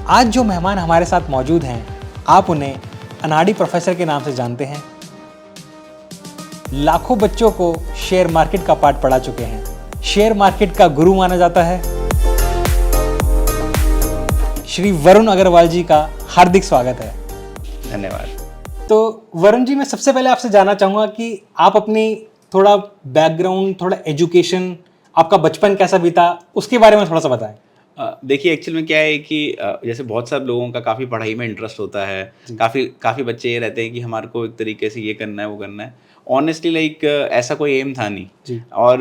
आज जो मेहमान हमारे साथ मौजूद हैं, आप उन्हें अनाड़ी प्रोफेसर के नाम से जानते हैं। लाखों बच्चों को शेयर मार्केट का पाठ पढ़ा चुके हैं। शेयर मार्केट का गुरु माना जाता है। श्री वरुण अग्रवाल जी का हार्दिक स्वागत है। धन्यवाद। तो वरुण जी, मैं सबसे पहले आपसे जानना चाहूँगा कि आप अपनी थोड़ा बैकग्राउंड, थोड़ा एजुकेशन, आपका बचपन कैसा बीता, उसके बारे में थोड़ा सा बताएं। देखिए, एक्चुअल में क्या है कि जैसे बहुत सारे लोगों का काफ़ी पढ़ाई में इंटरेस्ट होता है। काफ़ी बच्चे ये रहते हैं कि हमारे को एक तरीके से ये करना है, वो करना है। ऑनेस्टली लाइक ऐसा कोई एम था नहीं। और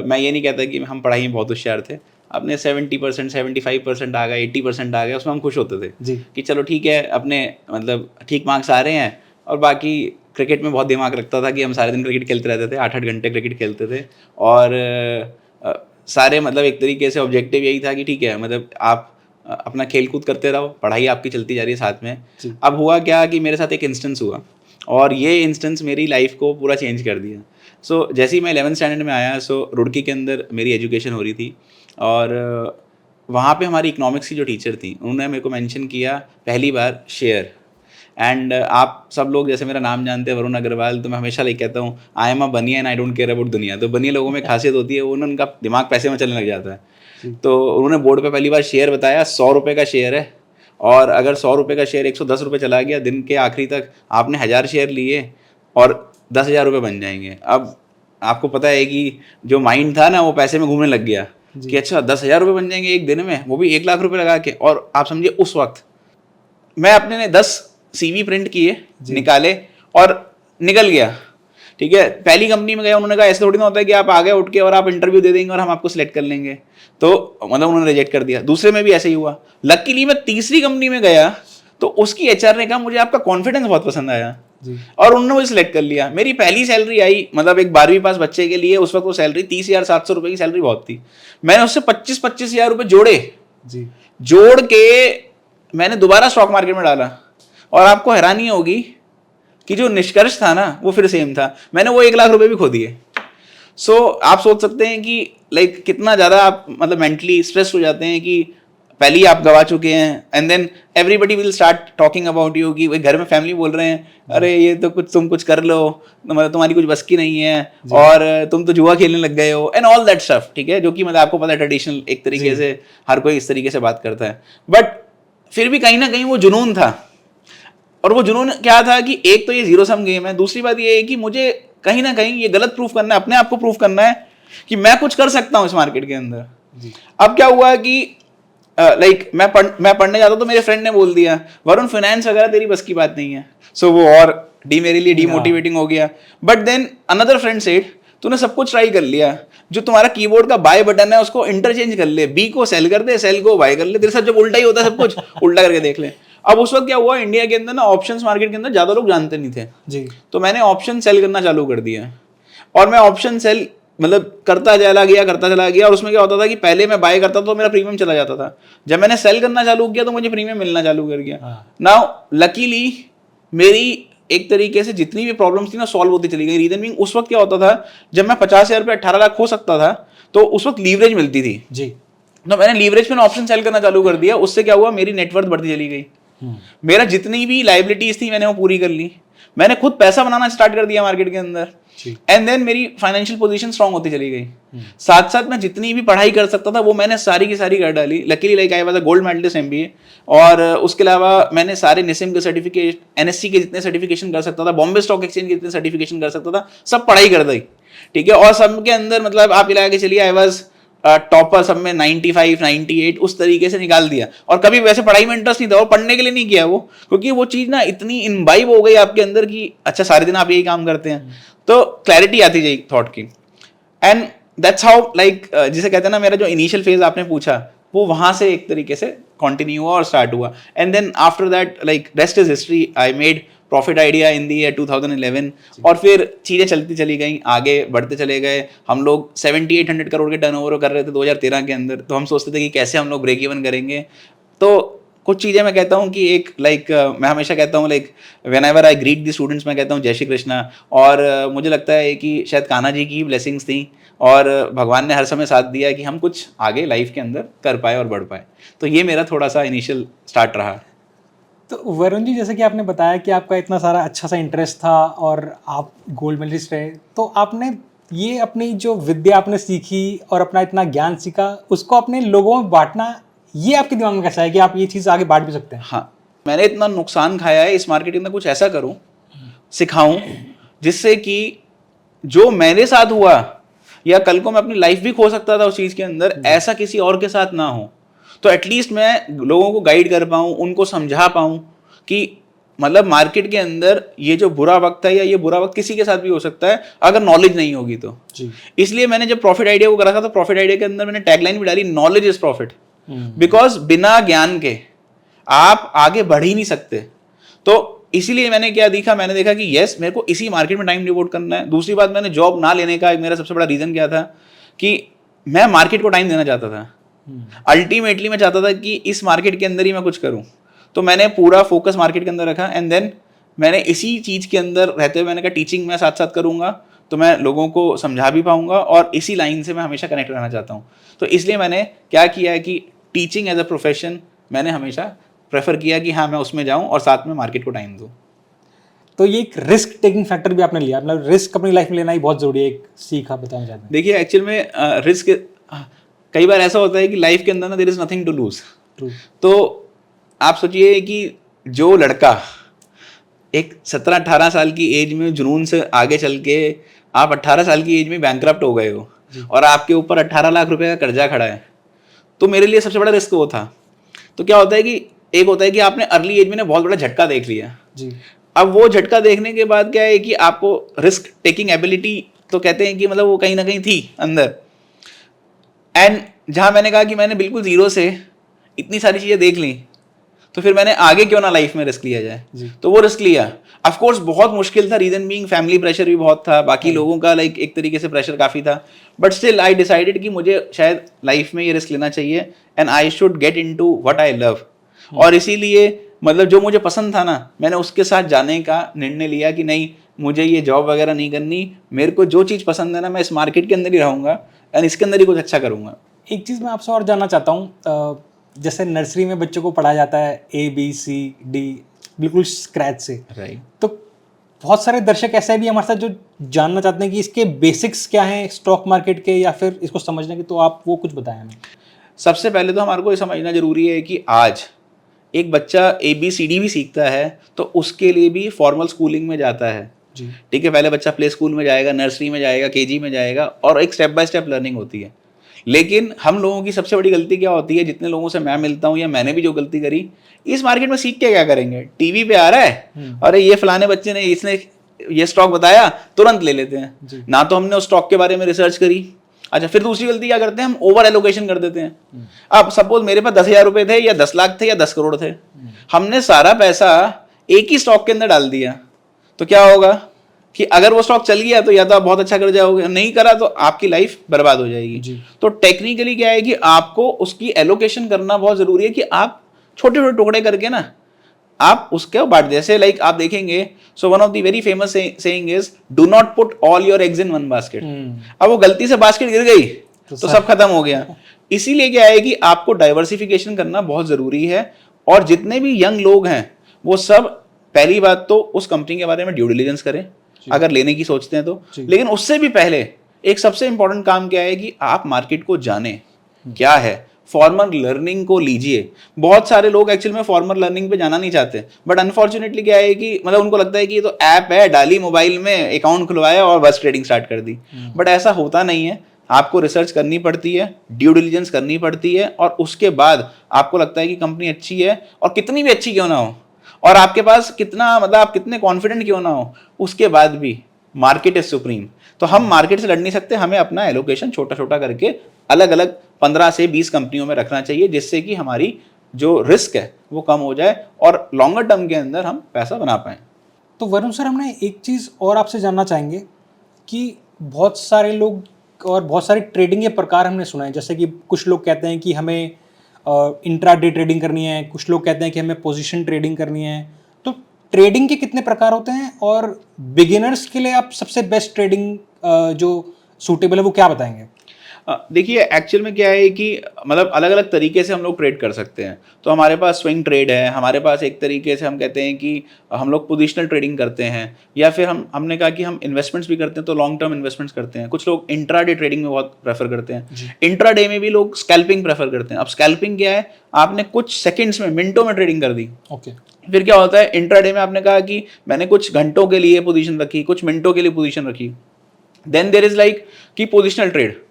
मैं ये नहीं कहता कि हम पढ़ाई में बहुत होशियार थे। अपने 70%, 75% आ गए, 80% आ गए, उसमें हम खुश होते थे कि चलो ठीक है, अपने मतलब ठीक मार्क्स आ रहे हैं। और बाकी क्रिकेट में बहुत दिमाग रखता था कि हम सारे दिन क्रिकेट खेलते रहते थे, 8-8 घंटे क्रिकेट खेलते थे। और सारे मतलब एक तरीके से ऑब्जेक्टिव यही था कि ठीक है, मतलब आप अपना खेल कूद करते रहो, पढ़ाई आपकी चलती जा रही है साथ में। अब हुआ क्या कि मेरे साथ एक इंस्टेंस हुआ, और ये इंस्टेंस मेरी लाइफ को पूरा चेंज कर दिया। सो जैसे ही मैं 11th स्टैंडर्ड में आया, सो रुड़की के अंदर मेरी एजुकेशन हो रही थी। और वहाँ पे हमारी इकोनॉमिक्स की जो टीचर थी, उन्होंने मेरे को मेंशन किया पहली बार शेयर। एंड आप सब लोग जैसे मेरा नाम जानते हैं, वरुण अग्रवाल, तो मैं हमेशा लाइक कहता हूँ आई एम अ बनिया and I don't care about दुनिया। तो बनिया लोगों में खासियत होती है, उनका दिमाग पैसे में चलने लग जाता है। तो उन्होंने बोर्ड पे पहली बार शेयर बताया, 100 रुपये का शेयर है, और अगर 100 रुपये का शेयर 110 रुपये चला गया, दिन के आखिरी तक आपने 1000 शेयर लिए और 10,000 रुपये बन जाएंगे। अब आपको पता है कि जो माइंड था ना, वो पैसे में घूमने लग गया कि अच्छा 10,000 रुपये बन जाएंगे एक दिन में, वो भी 1 लाख रुपये लगा के। और आप समझिए उस वक्त मैं अपने ने 10 CV प्रिंट किए, निकाले और निकल गया। ठीक है, पहली कंपनी में गया, उन्होंने कहा ऐसे थोड़ी ना होता है कि आप आ गए उठ के और आप इंटरव्यू दे देंगे और हम आपको सिलेक्ट कर लेंगे। तो मतलब उन्होंने रिजेक्ट कर दिया। दूसरे में भी ऐसे ही हुआ। लकीली मैं तीसरी कंपनी में गया तो उसकी HR ने कहा मुझे आपका कॉन्फिडेंस बहुत पसंद आया, और उन्होंने मुझे सिलेक्ट कर लिया। मेरी पहली सैलरी आई, मतलब एक 12वीं पास बच्चे के लिए उस वक्त वो सैलरी 30,700 रुपये की सैलरी बहुत थी। मैंने उससे 25,000 रुपये जोड़े, जोड़ के मैंने दोबारा स्टॉक मार्केट में डाला। और आपको हैरानी होगी कि जो निष्कर्ष था ना, वो फिर सेम था। मैंने वो 1 लाख रुपए भी खो दिए। सो आप सोच सकते हैं कि लाइक कितना ज़्यादा आप मतलब मेंटली स्ट्रेस हो जाते हैं कि पहले ही आप गवा चुके हैं, and then everybody will start talking about you. कि घर में फैमिली बोल रहे हैं, अरे ये तो तुम कुछ कर लो, मतलब तुम्हारी कुछ बस की नहीं है, और तुम तो जुआ खेलने लग गए हो, एंड ऑल दैट स्टफ। ठीक है, जो कि मतलब आपको पता है ट्रेडिशनल एक तरीके से हर कोई इस तरीके से बात करता है। बट फिर भी कहीं ना कहीं वो जुनून था। और वो जुनून क्या था कि एक तो ये जीरो सम गेम है, दूसरी बात ये है कि मुझे कहीं ना कहीं ये गलत प्रूफ करना है, अपने आप को प्रूफ करना है कि मैं कुछ कर सकता हूँ इस मार्केट के अंदर। अब क्या हुआ कि लाइक मैं पढ़ने जाता तो मेरे फ्रेंड ने बोल दिया वरुण फाइनेंस वगैरह तेरी बस की बात नहीं है। सो वो और मेरे लिए डीमोटिवेटिंग हो गया। But then another friend said तूने सब कुछ ट्राई कर लिया, जो तुम्हारा कीबोर्ड का बाय बटन है उसको इंटरचेंज कर ले, बी को सेल कर दे, सेल को बाय कर ले, तेरे साथ जब उल्टा ही होता है सब कुछ उल्टा करके देख ले। अब उस वक्त क्या हुआ, इंडिया के अंदर ना ऑप्शंस मार्केट के अंदर ज्यादा लोग जानते नहीं थे जी। तो मैंने ऑप्शन सेल करना चालू कर दिया, और मैं ऑप्शन सेल मतलब करता चला गया। और उसमें क्या होता था कि पहले मैं बाय करता तो मेरा प्रीमियम चला जाता था, जब मैंने सेल करना चालू किया तो मुझे प्रीमियम मिलना चालू कर गया। नाउ लकीली मेरी एक तरीके से जितनी भी प्रॉब्लम्स थी ना सॉल्व होती चली गई। रीजन बीइंग उस वक्त क्या होता था, जब मैं 50,000 रुपये 18 लाख हो सकता था तो उस वक्त लीवरेज मिलती थी जी। तो मैंने लीवरेज पे ऑप्शन सेल करना चालू कर दिया। उससे क्या हुआ, मेरी नेटवर्थ बढ़ती चली गई। मेरा जितनी भी लाइबिलिटीज थी मैंने वो पूरी कर ली। मैंने खुद पैसा बनाना स्टार्ट कर दिया मार्केट के अंदर, एंड देन मेरी फाइनेंशियल पोजीशन स्ट्रांग होती चली गई। साथ साथ मैं जितनी भी पढ़ाई कर सकता था वो मैंने सारी की सारी कर डाली। Luckily like I was a gold medalist MBA, और उसके अलावा मैंने सारे निसिम के सर्टिफिकेट, NSE के जितने सर्टिफिकेशन कर सकता था, बॉम्बे स्टॉक एक्सचेंज के जितने सर्टिफिकेशन कर सकता था, सब पढ़ाई कर दी। ठीक है, और सब के अंदर मतलब आप लगा के चलिए आई वाज टॉपर, सब में 95, 98 उस तरीके से निकाल दिया। और कभी वैसे पढ़ाई में इंटरेस्ट नहीं था और पढ़ने के लिए नहीं किया वो, क्योंकि वो चीज ना इतनी इनबाइब हो गई आपके अंदर कि अच्छा सारे दिन आप यही काम करते हैं, तो क्लैरिटी आती जाएगी थॉट की। एंड दैट्स हाउ लाइक जिसे कहते हैं ना, मेरा जो इनिशियल फेज आपने पूछा वो वहां से एक तरीके से कंटिन्यू हुआ और स्टार्ट हुआ। And then after that like rest is history. I made profit idea in the year 2011, और फिर चीज़ें चलती चली गई, आगे बढ़ते चले गए। हम लोग 7,800 करोड़ के टर्नओवर कर रहे थे 2013 के अंदर। तो हम सोचते थे कि कैसे हम लोग ब्रेक इवन करेंगे। तो कुछ चीज़ें मैं कहता हूँ कि एक मैं हमेशा कहता हूँ when ever I greet the students मैं कहता हूँ जय श्री कृष्णा। और मुझे लगता है कि शायद कान्हा जी की ब्लेसिंग्स थी और भगवान ने हर समय साथ दिया कि हम कुछ आगे लाइफ के अंदर कर पाए और बढ़ पाए। तो ये मेरा थोड़ा सा इनिशियल स्टार्ट रहा। तो वरुण जी, जैसे कि आपने बताया कि आपका इतना सारा अच्छा सा इंटरेस्ट था और आप गोल्ड मेडलिस्ट रहे, तो आपने ये अपनी जो विद्या आपने सीखी और अपना इतना ज्ञान सीखा उसको अपने लोगों में बांटना, ये आपके दिमाग में कैसा है कि आप ये चीज़ आगे बांट भी सकते हैं? हाँ, मैंने इतना नुकसान खाया है इस मार्केटिंग में, कुछ ऐसा करूं, सिखाऊं, जिससे कि जो मेरे साथ हुआ या कल को मैं अपनी लाइफ भी खो सकता था उस चीज़ के अंदर, ऐसा किसी और के साथ ना हो। तो एटलीस्ट मैं लोगों को गाइड कर पाऊँ, उनको समझा पाऊँ कि मतलब मार्केट के अंदर ये जो बुरा वक्त है या ये बुरा वक्त किसी के साथ भी हो सकता है अगर नॉलेज नहीं होगी तो। जी। इसलिए मैंने जब प्रॉफिट आइडिया को करा था तो प्रॉफिट आइडिया के अंदर मैंने टैगलाइन भी डाली, नॉलेज इज प्रॉफिट। बिकॉज बिना ज्ञान के आप आगे बढ़ ही नहीं सकते। तो इसीलिए मैंने क्या देखा, मैंने देखा कि यस मेरे को इसी मार्केट में टाइम डिवोट करना है। दूसरी बात, मैंने जॉब ना लेने का मेरा सबसे बड़ा रीजन क्या था कि मैं मार्केट को टाइम देना चाहता था। अल्टीमेटली मैं चाहता था कि इस मार्केट के अंदर ही मैं कुछ करूं। तो मैंने पूरा फोकस मार्केट के अंदर रखा एंड देन मैंने इसी चीज़ के अंदर रहते हुए मैंने कहा टीचिंग मैं साथ साथ करूंगा तो मैं लोगों को समझा भी पाऊंगा और इसी लाइन से मैं हमेशा कनेक्ट रहना चाहता हूँ। तो इसलिए मैंने क्या किया है कि टीचिंग एज अ प्रोफेशन मैंने हमेशा प्रेफर किया कि हाँ मैं उसमें जाऊँ और साथ में मार्केट को टाइम दूँ। तो ये एक रिस्क टेकिंग फैक्टर भी आपने लिया, मतलब रिस्क अपनी लाइफ में लेना ही बहुत जरूरी है, एक सीख आप बताना चाहते हैं? देखिए एक्चुअल में रिस्क कई बार ऐसा होता है कि लाइफ के अंदर ना there is nothing to lose. तो आप सोचिए कि जो लड़का एक 17-18 साल की एज में जुनून से आगे चल के आप 18 साल की एज में बैंकरप्ट हो गए हो और आपके ऊपर 18 लाख रुपए का कर्जा खड़ा है, तो मेरे लिए सबसे बड़ा रिस्क वो था। तो क्या होता है कि एक होता है कि आपने अर्ली एज में ना बहुत बड़ा झटका देख लिया जी। अब वो झटका देखने के बाद क्या है कि आपको रिस्क टेकिंग एबिलिटी तो कहते हैं कि मतलब वो कहीं ना कहीं थी अंदर। एंड जहाँ मैंने कहा कि मैंने बिल्कुल जीरो से इतनी सारी चीज़ें देख ली तो फिर मैंने आगे क्यों ना लाइफ में रिस्क लिया जाए। तो वो रिस्क लिया। ऑफ कोर्स बहुत मुश्किल था, रीजन बीइंग फैमिली प्रेशर भी बहुत था, बाकी लोगों का एक तरीके से प्रेशर काफ़ी था, बट स्टिल आई डिसाइडेड कि मुझे शायद लाइफ में ये रिस्क लेना चाहिए and I should get into what I love. और इसीलिए मतलब जो मुझे पसंद था ना मैंने उसके साथ जाने का निर्णय लिया कि नहीं मुझे ये जॉब वगैरह नहीं करनी, मेरे को जो चीज़ पसंद है ना मैं इस मार्केट के अंदर ही रहूँगा एंड इसके अंदर ही कुछ अच्छा करूँगा। एक चीज़ मैं आपसे और जानना चाहता हूँ, जैसे नर्सरी में बच्चों को पढ़ाया जाता है ABCD बिल्कुल स्क्रैच से, राइट। तो बहुत सारे दर्शक ऐसे भी हमारे साथ जो जानना चाहते हैं कि इसके बेसिक्स क्या हैं स्टॉक मार्केट के या फिर इसको समझने के, तो आप वो कुछ बताएं हमें। सबसे पहले तो हमारे को ये समझना जरूरी है कि आज एक बच्चा ABCD भी सीखता है तो उसके लिए भी फॉर्मल स्कूलिंग में जाता है। ठीक है, पहले बच्चा प्ले स्कूल में जाएगा, नर्सरी में जाएगा, KG में जाएगा और एक स्टेप बाय स्टेप लर्निंग होती है। लेकिन हम लोगों की सबसे बड़ी गलती क्या होती है, जितने लोगों से मैं मिलता हूँ या मैंने भी जो गलती करी, इस मार्केट में सीख के क्या करेंगे, टीवी पे आ रहा है अरे ये फलाने बच्चे ने इसने ये स्टॉक बताया तुरंत ले लेते हैं, ना तो हमने उस स्टॉक के बारे में रिसर्च करी। अच्छा, फिर दूसरी गलती क्या करते हैं, हम ओवर एलोकेशन कर देते हैं। अब सपोज मेरे पास 10,000 रुपए थे या 10 लाख थे या 10 करोड़ थे, हमने सारा पैसा एक ही स्टॉक के अंदर डाल दिया, तो क्या होगा कि अगर वो स्टॉक चल गया तो या तो आप बहुत अच्छा कर जाओगे, नहीं करा तो आपकी लाइफ बर्बाद हो जाएगी। तो टेक्निकली क्या है कि आपको उसकी एलोकेशन करना बहुत जरूरी है कि आप छोटे छोटे टुकड़े करके ना आप उसके बांट, जैसे लाइक आप देखेंगे, so one of the very famous saying is do not put all your eggs in one basket. अब वो गलती से बास्केट गिर गई तो सब खत्म हो गया। इसीलिए क्या है कि आपको डाइवर्सिफिकेशन करना बहुत जरूरी है। और जितने भी यंग लोग हैं वो सब पहली बात तो उस कंपनी के बारे में ड्यू डिलिजेंस करें अगर लेने की सोचते हैं तो, लेकिन उससे भी पहले एक सबसे इंपॉर्टेंट काम क्या है कि आप मार्केट को जाने क्या है, फॉर्मल लर्निंग को लीजिए। बहुत सारे लोग एक्चुअल में फॉर्मल लर्निंग पे जाना नहीं चाहते, बट अनफॉर्चुनेटली क्या है कि मतलब उनको लगता है कि ये तो ऐप है, डाली मोबाइल में, अकाउंट खुलवाया और बस ट्रेडिंग स्टार्ट कर दी। बट ऐसा होता नहीं है, आपको रिसर्च करनी पड़ती है, ड्यू डिलिजेंस करनी पड़ती है, और उसके बाद आपको लगता है कि कंपनी अच्छी है, और कितनी भी अच्छी क्यों ना हो और आपके पास कितना मतलब आप कितने कॉन्फिडेंट क्यों ना हो, उसके बाद भी मार्केट इज सुप्रीम। तो हम मार्केट से लड़ नहीं सकते, हमें अपना एलोकेशन छोटा छोटा करके अलग अलग 15 से 20 कंपनियों में रखना चाहिए, जिससे कि हमारी जो रिस्क है वो कम हो जाए और लॉन्गर टर्म के अंदर हम पैसा बना पाएं। तो वरुण सर, हमने एक चीज़ और आपसे जानना चाहेंगे कि बहुत सारे लोग और बहुत सारे ट्रेडिंग के प्रकार हमने सुना है, जैसे कि कुछ लोग कहते हैं कि हमें इंट्राडे ट्रेडिंग करनी है, कुछ लोग कहते हैं कि हमें पोजीशन ट्रेडिंग करनी है। तो ट्रेडिंग के कितने प्रकार होते हैं और बिगिनर्स के लिए आप सबसे बेस्ट ट्रेडिंग जो सूटेबल है वो क्या बताएंगे? देखिए एक्चुअल में क्या है कि मतलब अलग अलग तरीके से हम लोग ट्रेड कर सकते हैं। तो हमारे पास स्विंग ट्रेड है, हमारे पास एक तरीके से हम कहते हैं कि हम लोग पोजिशनल ट्रेडिंग करते हैं, या फिर हमने कहा कि हम इन्वेस्टमेंट्स भी करते हैं, तो लॉन्ग टर्म इन्वेस्टमेंट्स करते हैं। कुछ लोग इंट्राडे ट्रेडिंग में बहुत प्रेफर करते हैं। इंट्राडे में भी लोग स्कैल्पिंग प्रेफर करते हैं। अब स्कैल्पिंग क्या है, आपने कुछ सेकेंड्स में, मिनटों में ट्रेडिंग कर दी। फिर क्या होता है, इंट्राडे में आपने कहा कि मैंने कुछ घंटों के लिए पोजीशन रखी, कुछ मिनटों के लिए पोजीशन रखी। देन देयर इज लाइक कि पोजिशनल ट्रेड।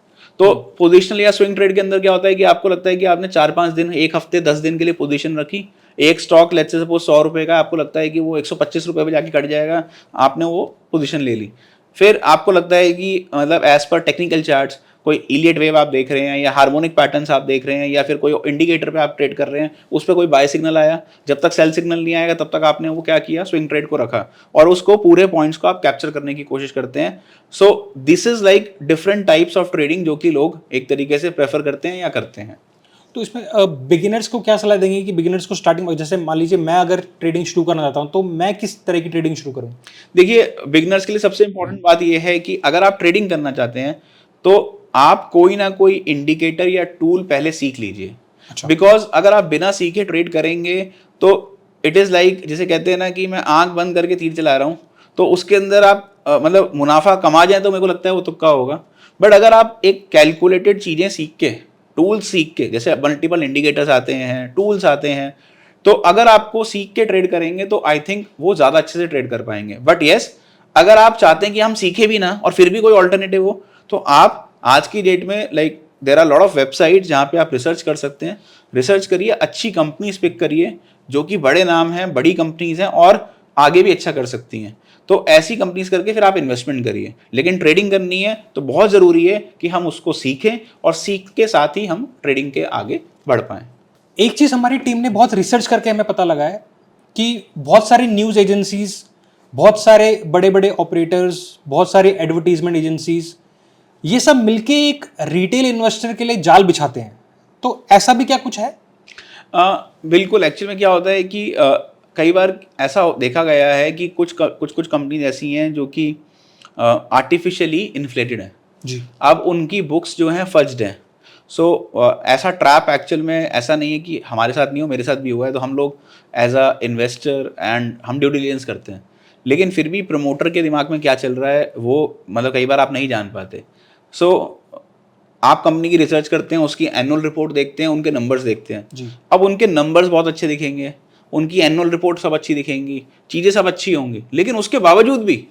तो पोजिशनल या स्विंग ट्रेड के अंदर क्या होता है कि आपको लगता है कि आपने 4-5 दिन, एक हफ्ते, 10 दिन के लिए पोजीशन रखी। एक स्टॉक लेट्स से सपोज 100 रुपये का, आपको लगता है कि वो 125 रुपये पे जाके कट जाएगा, आपने वो पोजीशन ले ली। फिर आपको लगता है कि मतलब एज पर टेक्निकल चार्ट्स कोई इलियट वेव आप देख रहे हैं, या हार्मोनिक पैटर्न्स आप देख रहे हैं, या फिर कोई इंडिकेटर पे आप ट्रेड कर रहे हैं, उस पर कोई बाय सिग्नल आया, जब तक सेल सिग्नल नहीं आएगा तब तक आपने वो क्या किया, स्विंग ट्रेड को रखा, और उसको पूरे पॉइंट्स को आप कैप्चर करने की कोशिश करते हैं। So this is like different types of trading जो कि लोग एक तरीके से प्रेफर करते हैं या करते हैं। तो इसमें बिगिनर्स को क्या सलाह देंगे कि बिगिनर्स को स्टार्टिंग, जैसे मान लीजिए मैं अगर ट्रेडिंग शुरू करना चाहता हूँ तो मैं किस तरह की ट्रेडिंग शुरू करूँ? देखिए बिगिनर्स के लिए सबसे इंपॉर्टेंट बात यह है कि अगर आप ट्रेडिंग करना चाहते हैं तो आप कोई ना कोई इंडिकेटर या टूल पहले सीख लीजिए। बिकॉज अगर आप बिना सीखे ट्रेड करेंगे तो इट इज़ लाइक, जिसे कहते हैं ना कि मैं आंख बंद करके तीर चला रहा हूँ, तो उसके अंदर आप मतलब मुनाफा कमा जाए तो मेरे को लगता है वो तुक्का होगा। बट अगर आप एक कैलकुलेटेड चीज़ें सीख के, टूल्स सीख के, जैसे मल्टीपल इंडिकेटर्स आते हैं, टूल्स आते हैं, तो अगर आपको सीख के ट्रेड करेंगे तो आई थिंक वो ज़्यादा अच्छे से ट्रेड कर पाएंगे। बट येस, अगर आप चाहते हैं कि हम सीखे भी ना और फिर भी कोई ऑल्टरनेटिव हो, तो आप आज की डेट में like there are lot of website जहाँ पे आप रिसर्च कर सकते हैं। रिसर्च करिए, अच्छी कंपनीज पिक करिए जो कि बड़े नाम हैं, बड़ी कंपनीज हैं और आगे भी अच्छा कर सकती हैं। तो ऐसी कंपनीज करके फिर आप इन्वेस्टमेंट करिए। लेकिन ट्रेडिंग करनी है तो बहुत ज़रूरी है कि हम उसको सीखें, और सीख के साथ ही हम ट्रेडिंग के आगे बढ़ पाएँ। एक चीज़ हमारी टीम ने बहुत रिसर्च करके हमें पता लगा है कि बहुत सारी न्यूज़ एजेंसीज, बहुत सारे बड़े बड़े ऑपरेटर्स, बहुत सारे एडवर्टीजमेंट एजेंसीज, ये सब मिलके एक रिटेल इन्वेस्टर के लिए जाल बिछाते हैं। तो ऐसा भी क्या कुछ है? बिल्कुल। एक्चुअल में क्या होता है कि कई बार ऐसा देखा गया है कि कुछ कंपनीज ऐसी हैं जो कि आर्टिफिशियली इन्फ्लेटेड हैं जी। अब उनकी बुक्स जो हैं फज्ड हैं। सो ऐसा ट्रैप एक्चुअल में ऐसा नहीं है कि हमारे साथ नहीं हो, मेरे साथ भी हुआ है। तो हम लोग एज अ इन्वेस्टर एंड हम ड्यू डिलिजेंस करते हैं, लेकिन फिर भी प्रमोटर के दिमाग में क्या चल रहा है वो मतलब कई बार आप नहीं जान पाते। सो आप कंपनी की रिसर्च करते हैं, उसकी एनुअल रिपोर्ट देखते हैं, उनके नंबर्स देखते हैं जी। अब उनके नंबर्स बहुत अच्छे दिखेंगे, उनकी एनुअल रिपोर्ट सब अच्छी दिखेंगी, चीज़ें सब अच्छी होंगी, लेकिन उसके बावजूद भी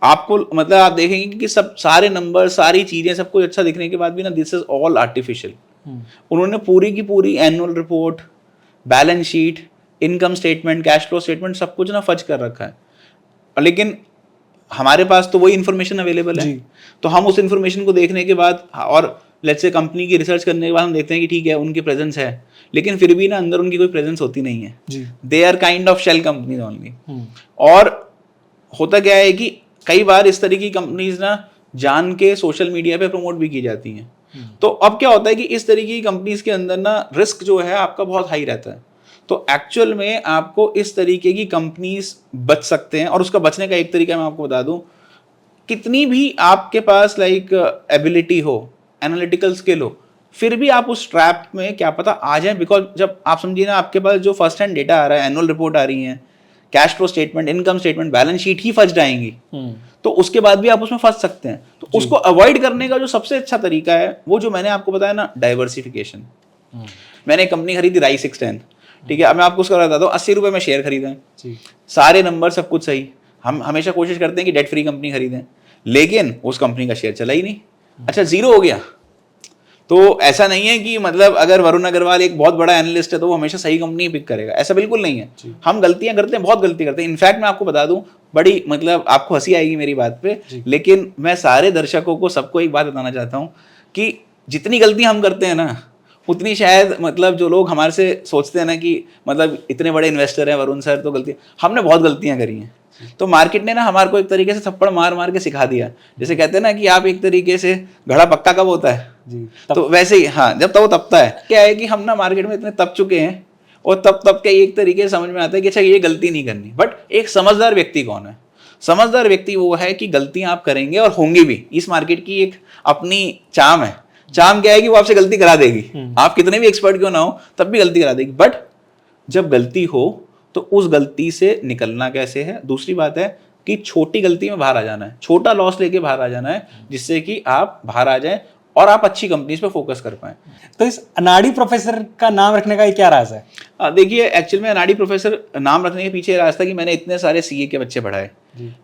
आपको मतलब आप देखेंगे कि सब सारे नंबर, सारी चीज़ें, सब कुछ अच्छा दिखने के बाद भी ना, दिस इज ऑल आर्टिफिशियल। उन्होंने पूरी की पूरी annual report, balance sheet, income statement, cash flow statement सब कुछ ना फज कर रखा है। लेकिन हमारे पास तो वही इन्फॉर्मेशन अवेलेबल है, तो हम उस इन्फॉर्मेशन को देखने के बाद और लेट्स से कंपनी की रिसर्च करने के बाद हम देखते हैं कि ठीक है उनकी प्रेजेंस है, लेकिन फिर भी ना अंदर उनकी कोई प्रेजेंस होती नहीं है। They are kind of shell companies only. और होता क्या है कि कई बार इस तरह की कंपनीज ना जान के सोशल मीडिया पे प्रमोट भी की जाती हैं। तो अब क्या होता है कि इस तरीके की कंपनीज के अंदर ना रिस्क जो है आपका बहुत हाई रहता है। तो एक्चुअल में आपको इस तरीके की कंपनीज बच सकते हैं, और उसका बचने का एक तरीका मैं आपको बता दूं, कितनी भी आपके पास लाइक एबिलिटी हो, एनालिटिकल स्किल हो, फिर भी आप उस ट्रैप में क्या पता आ जाए। बिकॉज जब आप समझिए ना, आपके पास जो फर्स्ट हैंड डेटा आ रहा है, एनुअल रिपोर्ट आ रही है, cash flow statement, income statement, balance sheet ही फंस जाएंगी, तो उसके बाद भी आप उसमें फंस सकते हैं। तो उसको अवॉइड करने का जो सबसे अच्छा तरीका है वो जो मैंने आपको बताया ना, डाइवर्सिफिकेशन। मैंने एक कंपनी खरीदी राइस 610, ठीक है। अब मैं आपको उसका बताता हूँ, 80 रुपये में शेयर खरीदा है, सारे नंबर सब कुछ सही। हम हमेशा कोशिश करते हैं कि डेट फ्री कंपनी खरीदें, लेकिन उस कंपनी का शेयर चला ही नहीं। अच्छा, जीरो हो गया। तो ऐसा नहीं है कि मतलब अगर वरुण अग्रवाल एक बहुत बड़ा एनालिस्ट है तो वो हमेशा सही कंपनी पिक करेगा, ऐसा बिल्कुल नहीं है। हम गलतियां करते हैं, बहुत गलती करते हैं। इनफैक्ट मैं आपको बता दूं, बड़ी मतलब आपको हंसी आएगी मेरी बात पे, लेकिन मैं सारे दर्शकों को, सबको एक बात बताना चाहता हूँ कि जितनी गलती हम करते हैं ना, उतनी शायद मतलब जो लोग हमारे से सोचते हैं ना कि मतलब इतने बड़े इन्वेस्टर हैं वरुण सर, तो गलती, हमने बहुत गलतियां करी हैं। तो मार्केट ने ना हमारे को एक तरीके से थप्पड़ मार मार के सिखा दिया। जैसे कहते हैं ना कि आप एक तरीके से, घड़ा पक्का कब होता है, जी तो वैसे ही हाँ, जब तब तपता है, क्या है कि हम ना मार्केट में इतने तप चुके हैं और तब के एक तरीके से समझ में आता है कि अच्छा ये गलती नहीं करनी। बट एक समझदार व्यक्ति कौन है? समझदार व्यक्ति वो है कि गलतियां आप करेंगे और होंगी भी। इस मार्केट की एक अपनी चाम है। चाम क्या है कि वो आपसे गलती करा देगी, आप कितने भी एक्सपर्ट क्यों ना हो तब भी गलती करा देगी। बट जब गलती हो तो उस गलती से निकलना कैसे है। दूसरी बात है कि छोटी गलती में बाहर आ जाना है, छोटा लॉस लेके बाहर आ जाना है, जिससे कि आप बाहर आ जाए और आप अच्छी कंपनीज पे फोकस कर पाएं। तो इस अनाड़ी प्रोफेसर का नाम रखने का ये क्या राज है? देखिए, एक्चुअल में अनाड़ी प्रोफेसर नाम रखने के पीछे राज था कि मैंने इतने सारे सीए के बच्चे पढ़ाए,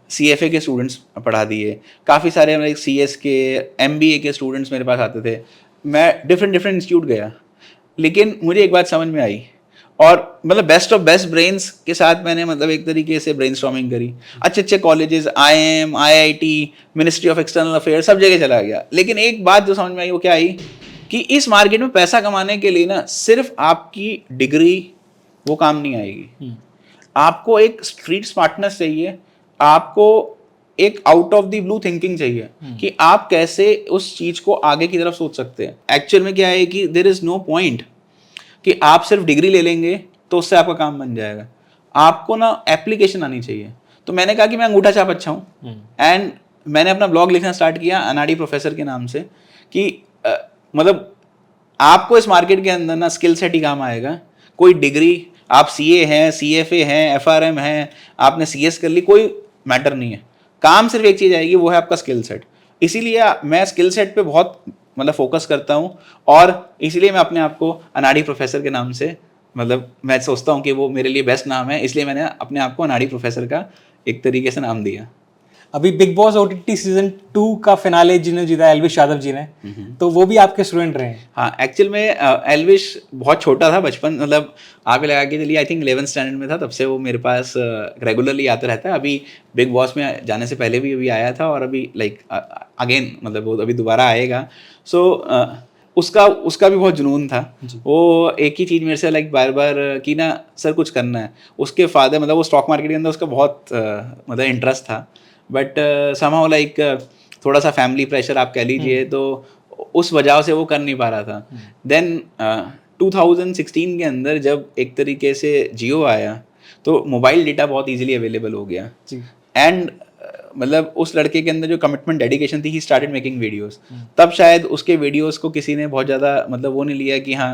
सीएफए के स्टूडेंट्स पढ़ा दिए, काफ़ी सारे मेरे सीएस के, एमबीए के स्टूडेंट्स मेरे पास आते थे। मैं डिफरेंट इंस्टीट्यूट गया, लेकिन मुझे एक बात समझ में आई, और मतलब बेस्ट ऑफ बेस्ट ब्रेन्स के साथ मैंने मतलब एक तरीके से ब्रेनस्टॉर्मिंग करी। अच्छे colleges, IIM, IIT, ministry of external affairs, सब जगह चला गया। लेकिन एक बात जो समझ में आई वो क्या आई कि इस मार्केट में पैसा कमाने के लिए ना सिर्फ आपकी डिग्री वो काम नहीं आएगी। आपको एक स्ट्रीट स्मार्टनेस चाहिए, आपको एक out of the blue thinking चाहिए कि आप कैसे उस चीज को आगे की तरफ सोच सकते हैं। एक्चुअल में क्या है कि देयर इज नो पॉइंट कि आप सिर्फ डिग्री ले लेंगे तो उससे आपका काम बन जाएगा। आपको ना एप्लीकेशन आनी चाहिए। तो मैंने कहा कि मैं अंगूठा छाप अच्छा हूँ, एंड मैंने अपना ब्लॉग लिखना स्टार्ट किया अनाड़ी प्रोफेसर के नाम से कि मतलब आपको इस मार्केट के अंदर ना स्किल सेट ही काम आएगा। कोई डिग्री, आप सीए हैं, सीएफए हैं, एफआरएम हैं, आपने सीएस कर ली, कोई मैटर नहीं है। काम सिर्फ एक चीज़ आएगी, वो है आपका स्किल सेट। इसीलिए मैं स्किल सेट पे बहुत मतलब फोकस करता हूँ, और इसीलिए मैं अपने आप को अनाड़ी प्रोफेसर के नाम से, मतलब मैं सोचता हूँ कि वो मेरे लिए बेस्ट नाम है, इसलिए मैंने अपने आप को अनाड़ी प्रोफेसर का एक तरीके से नाम दिया। अभी बिग बॉस ओटीटी सीजन 2 का फिनाले जिन्हें जीता एल्विश यादव जी ने, तो वो भी आपके स्टूडेंट रहे हैं। हाँ, एक्चुअल में एल्विश बहुत छोटा था बचपन, मतलब आप लगा के चलिए आई थिंक 11th स्टैंडर्ड में था, तब से वो मेरे पास रेगुलरली आता रहता है। अभी बिग बॉस में जाने से पहले भी अभी आया था, और अभी लाइक अगेन मतलब वो अभी दोबारा आएगा। सो उसका भी बहुत जुनून था। वो एक ही चीज़ मेरे से लाइक बार बार कि ना सर कुछ करना है। उसके फादर मतलब वो स्टॉक मार्केट के अंदर उसका बहुत मतलब इंटरेस्ट था, बट समहाउ लाइक थोड़ा सा फैमिली प्रेशर आप कह लीजिए, तो उस वजह से वो कर नहीं पा रहा था। देन 2016 के अंदर जब एक तरीके से जियो आया तो मोबाइल डेटा बहुत इजीली अवेलेबल हो गया, एंड मतलब उस लड़के के अंदर जो कमिटमेंट डेडिकेशन थी, ही स्टार्टेड मेकिंग वीडियोस। तब शायद उसके वीडियोस को किसी ने बहुत ज़्यादा मतलब वो नहीं लिया कि हाँ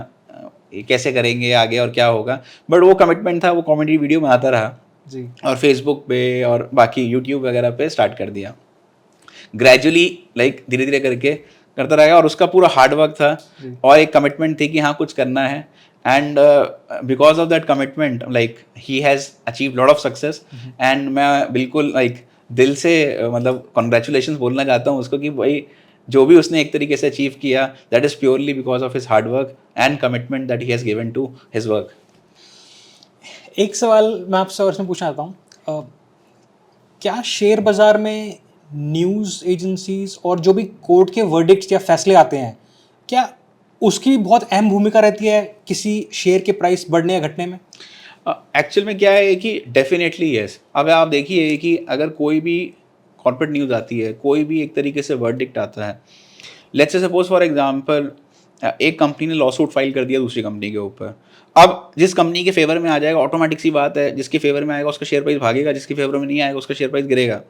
ये कैसे करेंगे आगे और क्या होगा, बट वो कमिटमेंट था, वो कॉमेडी वीडियो बनाता रहा जी, और फेसबुक पे और बाकी यूट्यूब वगैरह पे स्टार्ट कर दिया। ग्रेजुअली लाइक धीरे धीरे करके करता रहेगा, और उसका पूरा हार्डवर्क था और एक कमिटमेंट थी कि हाँ कुछ करना है, and because of that commitment like he has achieve lot of success. And मैं बिल्कुल लाइक दिल से मतलब कॉन्ग्रेचुलेशंस बोलना चाहता हूँ उसको कि भाई जो भी उसने एक तरीके से अचीव किया, that is purely because of his hard work and commitment that he has given to his work. एक सवाल मैं आपसे और इसमें पूछना चाहता हूँ, क्या शेयर बाजार में न्यूज़ एजेंसीज और जो भी कोर्ट के वर्डिक्ट्स या फैसले आते हैं, क्या उसकी बहुत अहम भूमिका रहती है किसी शेयर के प्राइस बढ़ने या घटने में? एक्चुअल में क्या है कि डेफिनेटली यस। अब आप देखिए कि अगर कोई भी कॉर्पोरेट न्यूज़ आती है, कोई भी एक तरीके से वर्डिक्ट आता है, let's say suppose for example एक कंपनी ने लॉ सूट फाइल कर दिया दूसरी कंपनी के ऊपर। अब जिस कंपनी के फेवर में आ जाएगा, ऑटोमेटिक सी बात है, जिसके फेवर में आएगा उसका शेयर प्राइस भागेगा, जिसके फेवर में नहीं आएगा उसका शेयर प्राइस गिरेगा।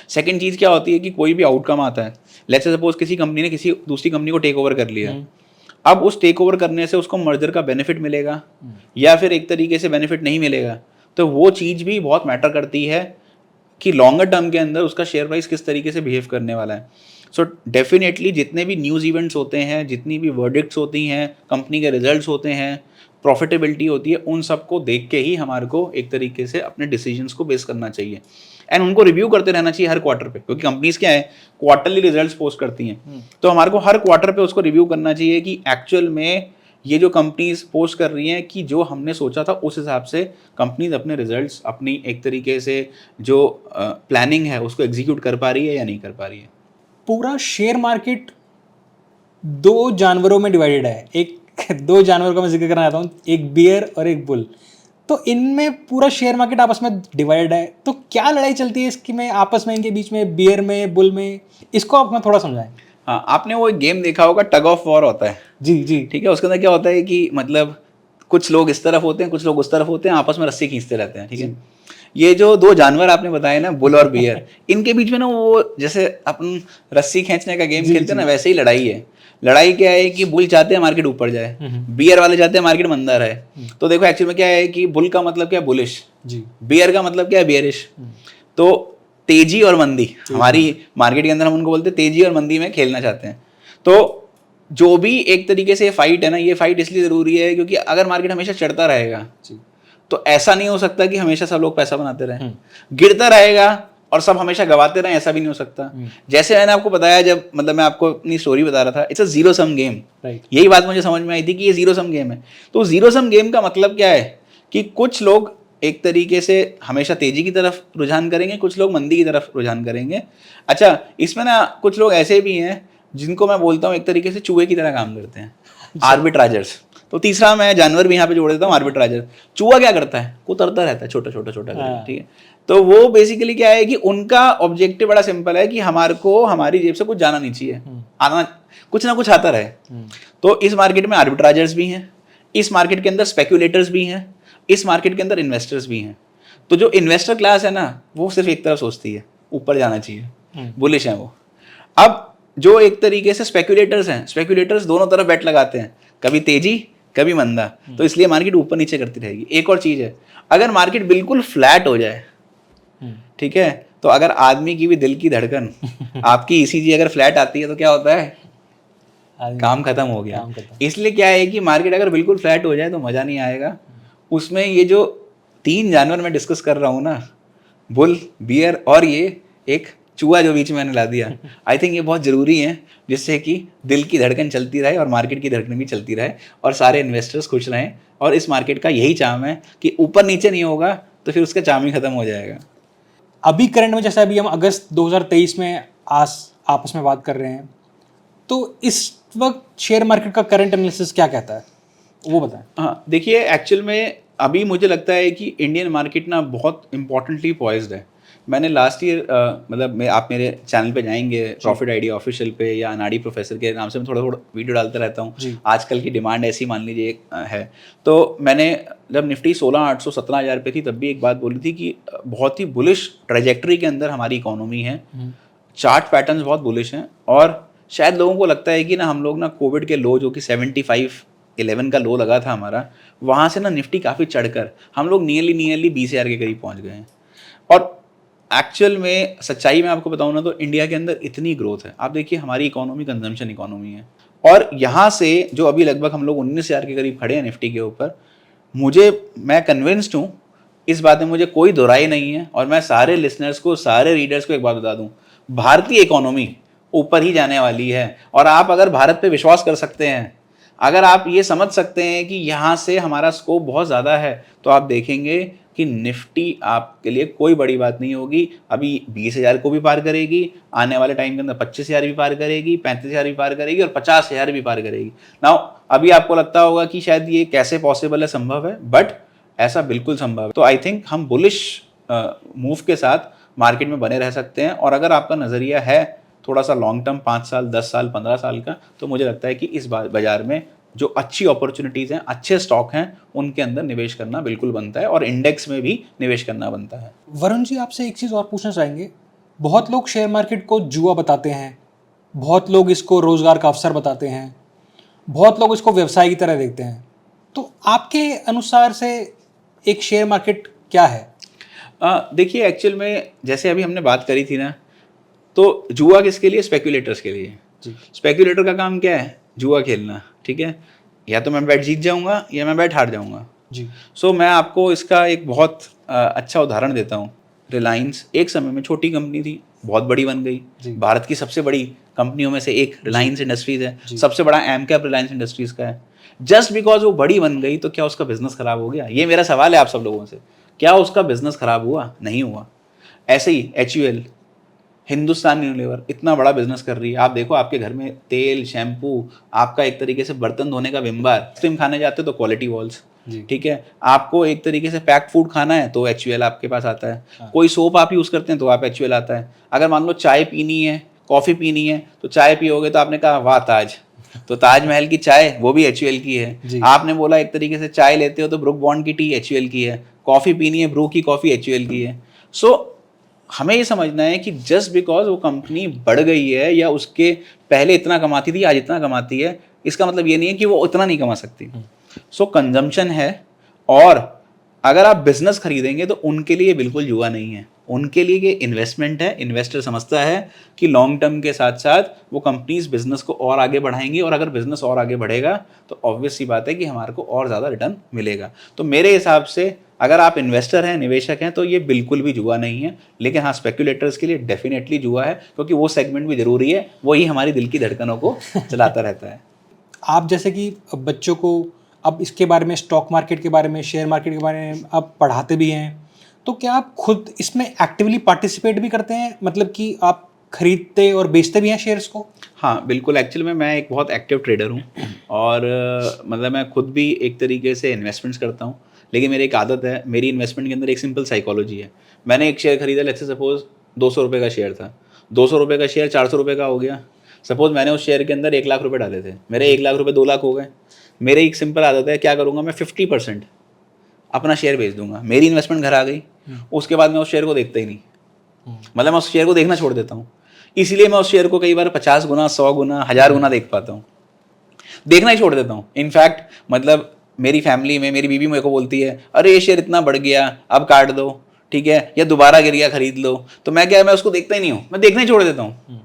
सेकंड चीज़ क्या होती है कि कोई भी आउटकम आता है, लेट्स से सपोज किसी कंपनी ने किसी दूसरी कंपनी को टेक ओवर कर लिया, अब उस टेक ओवर करने से उसको मर्जर का बेनिफिट मिलेगा या फिर एक तरीके से बेनिफिट नहीं मिलेगा, तो वो चीज़ भी बहुत मैटर करती है कि लॉन्गर टर्म के अंदर उसका शेयर प्राइस किस तरीके से बिहेव करने वाला है। सो डेफिनेटली जितने भी न्यूज़ इवेंट्स होते हैं, जितनी भी वर्डिक्ट्स होती हैं, कंपनी के रिजल्ट्स होते हैं, प्रॉफिटेबिलिटी होती है, उन सबको देख के ही हमारे को एक तरीके से अपने डिसीजंस को बेस करना चाहिए, एंड उनको रिव्यू करते रहना चाहिए हर क्वार्टर पे, क्योंकि कंपनीज क्या है क्वार्टरली रिजल्ट्स पोस्ट करती हैं। तो हमारे को हर क्वार्टर पे उसको रिव्यू करना चाहिए कि एक्चुअल में ये जो कंपनीज पोस्ट कर रही हैं कि जो हमने सोचा था उस हिसाब से कंपनीज अपने रिजल्ट्स, अपनी एक तरीके से जो प्लानिंग है उसको एग्जीक्यूट कर पा रही है या नहीं कर पा रही है। पूरा शेयर मार्केट दो जानवरों में डिवाइडेड है। एक दो जानवरों का मैं जिक्र करना चाहता हूँ, एक बियर और एक बुल। तो इनमें पूरा शेयर मार्केट आपस में डिवाइड है, तो क्या लड़ाई चलती है इसकी में आपस में, इनके बीच में, बियर में, बुल में? इसको आप मैं थोड़ा समझाएं। हाँ, आपने वो एक गेम देखा होगा, टग ऑफ वॉर होता है, जी जी ठीक है। उसके अंदर क्या होता है कि मतलब कुछ लोग इस तरफ होते हैं, कुछ लोग उस तरफ होते हैं, आपस में रस्सी खींचते रहते हैं, ठीक है। ये जो दो जानवर आपने बताए ना, बुल और बियर, इनके बीच में ना वो जैसे अपन रस्सी खींचने का गेम खेलते हैं ना, वैसे ही लड़ाई है। लड़ाई क्या है कि बुल चाहते हैं मार्केट ऊपर जाए, बियर वाले चाहते हैं मार्केट मंदा रहे। तो देखो एक्चुअल में क्या है कि बुल का मतलब क्या है, बुलिश, बियर का मतलब क्या है, बियरिश। तो तेजी और मंदी, हमारी मार्केट के अंदर हम उनको बोलते हैं तेजी और मंदी में खेलना चाहते हैं। तो जो भी एक तरीके से फाइट है ना, ये फाइट इसलिए जरूरी है क्योंकि अगर मार्केट हमेशा चढ़ता रहेगा तो ऐसा नहीं हो सकता कि हमेशा सब लोग पैसा बनाते रहें। गिरता रहेगा और सब हमेशा गवाते रहें, ऐसा भी नहीं हो सकता। जैसे मैंने आपको बताया, जब मतलब मैं आपको अपनी स्टोरी बता रहा था, it's a zero sum game. यही बात मुझे समझ में आई थी कि ये जीरो सम गेम है। तो जीरो सम गेम का मतलब क्या है कि कुछ लोग एक तरीके से हमेशा तेजी की तरफ रुझान करेंगे, कुछ लोग मंदी की तरफ रुझान करेंगे। अच्छा, इसमें ना कुछ लोग ऐसे भी हैं जिनको मैं बोलता हूँ एक तरीके से चूहे की तरह काम करते हैं, आर्बिट्राजर्स। तो तीसरा मैं जानवर भी यहाँ पे जोड़ देता हूँ, आर्बिट्राजर। चूहा क्या करता है, वो उतरता रहता है छोटा छोटा छोटा करके, ठीक है। तो वो बेसिकली क्या है कि उनका ऑब्जेक्टिव बड़ा सिंपल है कि हमारे को हमारी जेब से कुछ जाना नहीं चाहिए, आना कुछ ना कुछ आता रहे। तो इस मार्केट में आर्बिट्राजर्स भी हैं, इस मार्केट के अंदर स्पेक्यूलेटर्स भी हैं, इस मार्केट के अंदर इन्वेस्टर्स भी हैं। तो जो इन्वेस्टर क्लास है ना, वो सिर्फ एक तरफ सोचती है, ऊपर जाना चाहिए, बुलिश है वो। अब जो एक तरीके से स्पेक्यूलेटर्स हैं, स्पेक्यूलेटर्स दोनों तरफ बेट लगाते हैं, कभी तेजी कभी मंदा। तो इसलिए मार्केट ऊपर नीचे करती रहेगी। एक और चीज है, अगर मार्केट बिल्कुल फ्लैट हो जाए, ठीक है, तो अगर आदमी की भी दिल की धड़कन आपकी ईसीजी अगर फ्लैट आती है तो क्या होता है, काम खत्म हो गया। इसलिए क्या है कि मार्केट अगर बिल्कुल फ्लैट हो जाए तो मजा नहीं आएगा। उसमें ये जो तीन जानवर मैं डिस्कस कर रहा हूँ ना, बुल, बियर और ये एक चूहा जो बीच में मैंने ला दिया, आई थिंक ये बहुत ज़रूरी है, जिससे कि दिल की धड़कन चलती रहे और मार्केट की धड़कन भी चलती रहे और सारे इन्वेस्टर्स खुश रहें। और इस मार्केट का यही चाम है कि ऊपर नीचे नहीं होगा तो फिर उसका चाम ही खत्म हो जाएगा। अभी करंट में जैसे अभी हम अगस्त 2023 में आपस में बात कर रहे हैं, तो इस वक्त शेयर मार्केट का करंट एनालिसिस क्या कहता है, वो बताएं। हाँ, देखिए एक्चुअल में अभी मुझे लगता है कि इंडियन मार्केट ना बहुत इंपॉर्टेंटली पॉइज्ड है। मैंने लास्ट ईयर मतलब आप मेरे चैनल पे जाएंगे, प्रॉफिट आइडिया ऑफिशियल पे या अनाड़ी प्रोफेसर के नाम से मैं थोड़ा थोड़ा वीडियो डालता रहता हूँ। आजकल की डिमांड ऐसी मान लीजिए है। तो मैंने जब निफ्टी 16,800 17,000 पे थी तब भी एक बात बोली थी कि बहुत ही बुलिश ट्रेजेक्टरी के अंदर हमारी इकोनॉमी है, चार्ट पैटर्न्स बहुत बुलिश हैं। और शायद लोगों को लगता है कि ना हम लोग ना कोविड के लो जो कि 75-11 का लो लगा था हमारा, वहाँ से ना निफ्टी काफ़ी चढ़कर हम लोग नियरली 20,000 के करीब पहुँच गए हैं। और एक्चुअल में सच्चाई में आपको बताऊँ ना तो इंडिया के अंदर इतनी ग्रोथ है। आप देखिए हमारी इकोनॉमी कंजम्पशन इकोनॉमी है और यहाँ से जो अभी लगभग हम लोग 19,000 के करीब खड़े हैं निफ्टी के ऊपर, मैं कन्विंस्ड हूँ इस बात में, मुझे कोई दोराई नहीं है। और मैं सारे लिसनर्स को, सारे रीडर्स को एक बात बता दूँ, भारतीय इकोनॉमी ऊपर ही जाने वाली है। और आप अगर भारत पे विश्वास कर सकते हैं, अगर आप ये समझ सकते हैं कि यहाँ से हमारा स्कोप बहुत ज़्यादा है, तो आप देखेंगे कि निफ्टी आपके लिए कोई बड़ी बात नहीं होगी। अभी 20,000 को भी पार करेगी, आने वाले टाइम के अंदर 25,000 भी पार करेगी, 35,000 भी पार करेगी और 50,000 भी पार करेगी। नाउ अभी आपको लगता होगा कि शायद ये कैसे पॉसिबल है, संभव है, बट ऐसा बिल्कुल संभव है। तो आई थिंक हम बुलिश मूव के साथ मार्केट में बने रह सकते हैं। और अगर आपका नज़रिया है थोड़ा सा लॉन्ग टर्म, 5 साल 10 साल 15 साल का, तो मुझे लगता है कि इस बाजार में जो अच्छी अपॉर्चुनिटीज़ हैं, अच्छे स्टॉक हैं, उनके अंदर निवेश करना बिल्कुल बनता है और इंडेक्स में भी निवेश करना बनता है। वरुण जी, आपसे एक चीज़ और पूछना चाहेंगे। बहुत लोग शेयर मार्केट को जुआ बताते हैं, बहुत लोग इसको रोज़गार का अवसर बताते हैं, बहुत लोग इसको व्यवसाय की तरह देखते हैं। तो आपके अनुसार से एक शेयर मार्केट क्या है? देखिए एक्चुअल में जैसे अभी हमने बात करी थी ना, तो जुआ किसके लिए? स्पेक्यूलेटर्स के लिए। स्पेक्यूलेटर का काम क्या है? जुआ खेलना, ठीक है। या तो मैं बैट जीत जाऊंगा या मैं बैट हार जाऊंगा जी। सो मैं आपको इसका एक बहुत अच्छा उदाहरण देता हूँ। रिलायंस एक समय में छोटी कंपनी थी, बहुत बड़ी बन गई। भारत की सबसे बड़ी कंपनियों में से एक रिलायंस इंडस्ट्रीज है, सबसे बड़ा एम कैप रिलायंस इंडस्ट्रीज का है। जस्ट बिकॉज वो बड़ी बन गई तो क्या उसका बिजनेस खराब हो गया? ये मेरा सवाल है आप सब लोगों से। क्या उसका बिजनेस खराब हुआ? नहीं हुआ। ऐसे ही HUL, हिंदुस्तान यूनिलीवर इतना बड़ा बिजनेस कर रही है। आप देखो आपके घर में तेल, शैम्पू, आपका एक तरीके से बर्तन धोने का विम बार, तुम खाने जाते हो तो क्वालिटी वॉल्स, ठीक है। आपको एक तरीके से पैक फूड खाना है तो HUL आपके पास आता है। कोई सोप आप यूज़ करते हैं तो आप HUL आता है। अगर मान लो चाय पीनी है, कॉफ़ी पीनी है तो चाय पियोगे तो आपने कहा वाह ताज, तो ताजमहल की चाय वो भी HUL की है। आपने बोला एक तरीके से चाय लेते हो तो ब्रुक बॉन्ड की टी HUL की है, कॉफ़ी पीनी है ब्रू की कॉफ़ी HUL की है। सो हमें ये समझना है कि जस्ट बिकॉज वो कंपनी बढ़ गई है या उसके पहले इतना कमाती थी आज इतना कमाती है, इसका मतलब ये नहीं है कि वो उतना नहीं कमा सकती। सो कंजम्पशन है, और अगर आप बिजनेस खरीदेंगे तो उनके लिए बिल्कुल जुआ नहीं है, उनके लिए ये इन्वेस्टमेंट है। इन्वेस्टर समझता है कि लॉन्ग टर्म के साथ साथ वो कंपनीज बिजनेस को और आगे बढ़ाएंगी, और अगर बिजनेस और आगे बढ़ेगा तो ऑब्वियस सी बात है कि हमारे को और ज़्यादा रिटर्न मिलेगा। तो मेरे हिसाब से अगर आप इन्वेस्टर हैं, निवेशक हैं, तो ये बिल्कुल भी जुआ नहीं है। लेकिन हाँ, स्पेक्यूलेटर्स के लिए डेफिनेटली जुआ है, क्योंकि वो सेगमेंट भी ज़रूरी है, वही हमारी दिल की धड़कनों को चलाता रहता है। आप जैसे कि बच्चों को अब इसके बारे में, स्टॉक मार्केट के बारे में, शेयर मार्केट के बारे में आप पढ़ाते भी हैं, तो क्या आप खुद इसमें एक्टिवली पार्टिसिपेट भी करते हैं, मतलब कि आप खरीदते और बेचते भी हैं शेयर्स को? हाँ बिल्कुल, एक्चुअली में मैं एक बहुत एक्टिव ट्रेडर हूँ, और मतलब मैं खुद भी एक तरीके से इन्वेस्टमेंट्स करता हूँ। लेकिन मेरी एक आदत है, मेरी इन्वेस्टमेंट के अंदर एक सिंपल साइकोलॉजी है। मैंने एक शेयर खरीदा, लेट्स से सपोज 200 रुपये का शेयर था, 200 रुपये का शेयर 400 रुपये का हो गया। सपोज मैंने उस शेयर के अंदर 1 लाख रुपये डाले थे, मेरे 1 लाख रुपये 2 लाख हो गए। मेरी एक सिंपल आदत है, क्या करूँगा मैं 50% अपना शेयर बेच दूंगा, मेरी इन्वेस्टमेंट घर आ गई। उसके बाद मैं उस शेयर को देखता ही नहीं, मतलब मैं उस शेयर को देखना छोड़ देता हूँ। इसीलिए मैं उस शेयर को कई बार 50 गुना, 100 गुना, 1000 गुना देख पाता हूँ, देखना ही छोड़ देता हूँ। इनफैक्ट मतलब मेरी फैमिली में मेरी बीवी मेरे को बोलती है, अरे ये शेयर इतना बढ़ गया, अब काट दो, ठीक है, या दोबारा गिर गया खरीद लो। तो मैं क्या है, मैं उसको देखता ही नहीं हूँ, मैं देखना ही छोड़ देता हूँ।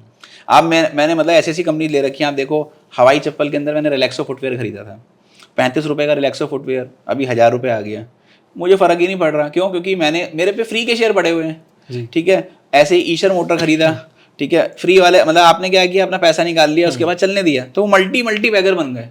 अब मैंने मतलब ऐसी कंपनी ले रखी है, आप देखो हवाई चप्पल के अंदर मैंने रिलैक्सो फुटवेयर खरीदा था, 35 रुपये का रिलैक्सो फुटवेयर अभी 1000 रुपये आ गया। मुझे फ़र्क ही नहीं पड़ रहा, क्यों? क्योंकि मेरे पे फ्री के शेयर पड़े हुए हैं, ठीक है। ऐसे ही ईशर मोटर खरीदा, ठीक है, फ्री वाले, मतलब आपने क्या किया, अपना पैसा निकाल लिया, उसके बाद चलने दिया, तो वो मल्टी बैगर बन गए।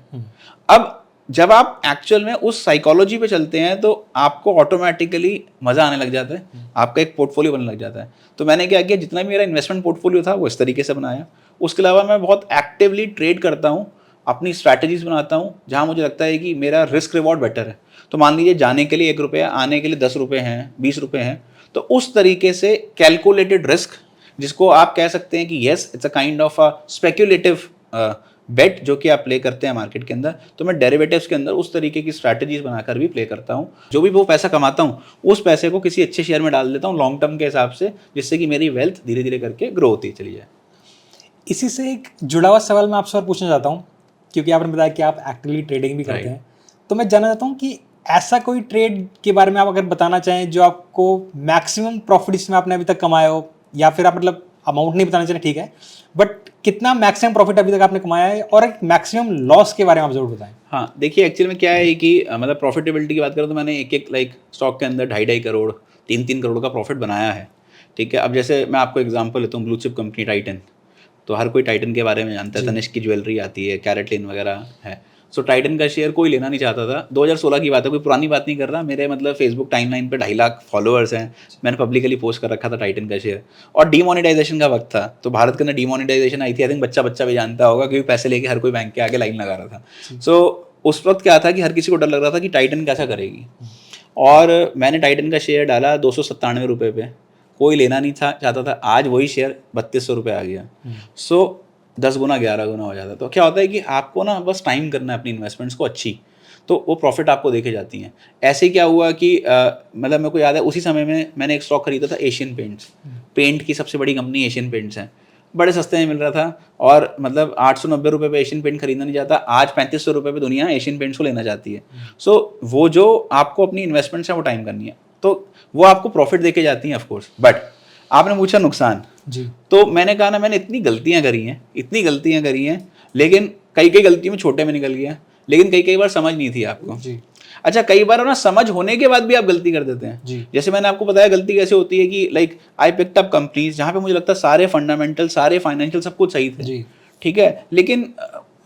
अब जब आप एक्चुअल में उस साइकोलॉजी पे चलते हैं तो आपको ऑटोमेटिकली मज़ा आने लग जाता है, आपका एक पोर्टफोलियो बनने लग जाता है। तो मैंने क्या किया, जितना भी मेरा इन्वेस्टमेंट पोर्टफोलियो था वो इस तरीके से बनाया। उसके अलावा मैं बहुत एक्टिवली ट्रेड करता हूँ, अपनी स्ट्रैटेजीज बनाता हूँ जहाँ मुझे लगता है कि मेरा रिस्क रिवॉर्ड बेटर है। तो मान लीजिए जाने के लिए 1 रुपया, आने के लिए 10 रुपये हैं, 20 रुपये हैं, तो उस तरीके से कैलकुलेटेड रिस्क, जिसको आप कह सकते हैं कि yes it's a kind of a speculative bet जो कि आप प्ले करते हैं मार्केट के अंदर, तो मैं डेरिवेटिव्स के अंदर उस तरीके की स्ट्रैटेजीज बनाकर भी प्ले करता हूँ। जो भी वो पैसा कमाता हूँ उस पैसे को किसी अच्छे शेयर में डाल देता हूँ लॉन्ग टर्म के हिसाब से, जिससे कि मेरी वेल्थ धीरे धीरे करके ग्रो होती चली जाए। इसी से एक जुड़ा हुआ सवाल मैं आपसे और पूछना चाहता हूँ, क्योंकि आपने बताया कि आप एक्टिवली ट्रेडिंग भी करते हैं, तो मैं जानना चाहता हूँ कि ऐसा कोई ट्रेड के बारे में आप अगर बताना चाहें जो आपको मैक्सिमम प्रॉफिट इसमें आपने अभी तक कमाया हो, या फिर आप मतलब अमाउंट नहीं बताना चाहिए, ठीक है, बट कितना मैक्सिमम प्रॉफिट अभी तक आपने कमाया है, और एक मैक्सिमम लॉस के बारे में आप जरूर बताएं। हाँ देखिए, एक्चुअली में क्या है कि मतलब प्रॉफिटेबिलिटी की बात करें तो मैंने एक लाइक स्टॉक के अंदर 2.5 करोड़ 3 करोड़ का प्रॉफिट बनाया है, ठीक है। अब जैसे मैं आपको एग्जांपल लेता हूँ, ब्लू चिप कंपनी टाइटन, तो हर कोई टाइटन के बारे में जानता है, तनिष्क की ज्वेलरी आती है, कैरेटलिन वगैरह है। सो टाइटन का शेयर कोई लेना नहीं चाहता था। 2016 की बात है, कोई पुरानी बात नहीं कर रहा। मेरे मतलब फेसबुक टाइमलाइन पे 2.5 लाख फॉलोअर्स हैं, मैंने पब्लिकली पोस्ट कर रखा था टाइटन का शेयर, और डीमोनेटाइजेशन का वक्त था, तो भारत के अंदर डीमोनेटाइजेशन आई थी, आई थिंक बच्चा भी जानता होगा, क्योंकि पैसे लेके हर कोई बैंक के आगे लाइन लगा रहा था। सो उस वक्त क्या था कि हर किसी को डर लग रहा था कि टाइटन कैसा करेगी, और मैंने टाइटन का शेयर डाला 297 रुपये पे, कोई लेना नहीं था चाहता था। आज वही शेयर 3200 रुपये आ गया। सो 10 गुना 11 गुना हो जाता है। तो क्या होता है कि आपको ना बस टाइम करना है अपनी इन्वेस्टमेंट्स को अच्छी, तो वो प्रॉफिट आपको देखे जाती हैं। ऐसे क्या हुआ कि मतलब मेरे को याद है उसी समय में मैंने एक स्टॉक खरीदा था, एशियन पेंट्स, पेंट की सबसे बड़ी कंपनी एशियन पेंट्स है, बड़े सस्ते में मिल रहा था, और मतलब 890 रुपये पे एशियन पेंट खरीदना नहीं चाहता, आज 3500 रुपये पे दुनिया एशियन पेंट्स को लेना चाहती है। सो वो जो आपको अपनी इन्वेस्टमेंट्स है वो टाइम करनी है, तो वो आपको प्रॉफिट देके जाती हैं ऑफकोर्स। बट आपने पूछा नुकसान जी, तो मैंने कहा ना, मैंने इतनी गलतियां करी हैं, लेकिन कई गलतियों में छोटे में निकल गया, लेकिन कई बार समझ नहीं थी आपको जी, अच्छा, कई बार ना समझ होने के बाद भी आप गलती कर देते हैं जी। जैसे मैंने आपको बताया गलती कैसे होती है कि like I picked up companies जहाँ पे मुझे लगता है सारे फंडामेंटल, सारे फाइनेंशियल सब कुछ सही थे जी, ठीक है, लेकिन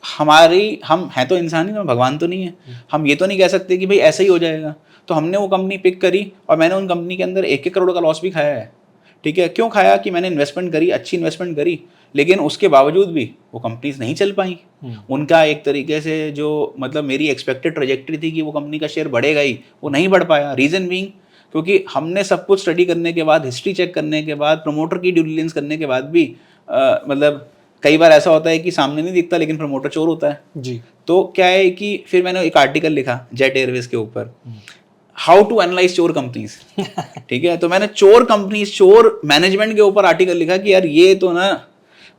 हम हैं तो इंसान ही, भगवान तो नहीं है, हम ये तो नहीं कह सकते कि भाई ऐसा ही हो जाएगा। तो हमने वो कंपनी पिक करी और मैंने उन कंपनी के अंदर 1-1 करोड़ का लॉस भी खाया है, ठीक है। क्यों खाया? कि मैंने इन्वेस्टमेंट करी, अच्छी इन्वेस्टमेंट करी, लेकिन उसके बावजूद भी वो कंपनीज नहीं चल पाई। उनका एक तरीके से जो मतलब मेरी एक्सपेक्टेड ट्रेजेक्टरी थी कि वो कंपनी का शेयर बढ़ेगा ही, वो नहीं बढ़ पाया। रीज़न बीइंग क्योंकि हमने सब कुछ स्टडी करने के बाद, हिस्ट्री चेक करने के बाद, प्रमोटर की ड्यू डिलिजेंस करने के बाद भी मतलब कई बार ऐसा होता है कि सामने नहीं दिखता लेकिन प्रमोटर चोर होता है जी। तो क्या है कि फिर मैंने एक आर्टिकल लिखा जेट एयरवेज के ऊपर, हाउ टू एनालाइज चोर कंपनीज। ठीक है, तो मैंने चोर कंपनीज, चोर मैनेजमेंट के ऊपर आर्टिकल लिखा कि यार ये तो ना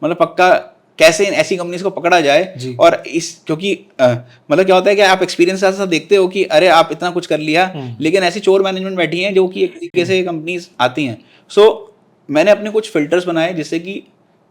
मतलब पक्का कैसे ऐसी कंपनीज को पकड़ा जाए। और इस क्योंकि मतलब क्या होता है कि आप एक्सपीरियंस के साथ देखते हो कि अरे आप इतना कुछ कर लिया लेकिन ऐसी चोर मैनेजमेंट बैठी हैं जो कि एक तरीके से कंपनीज आती हैं। सो मैंने अपने कुछ फिल्टर्स बनाए जिससे कि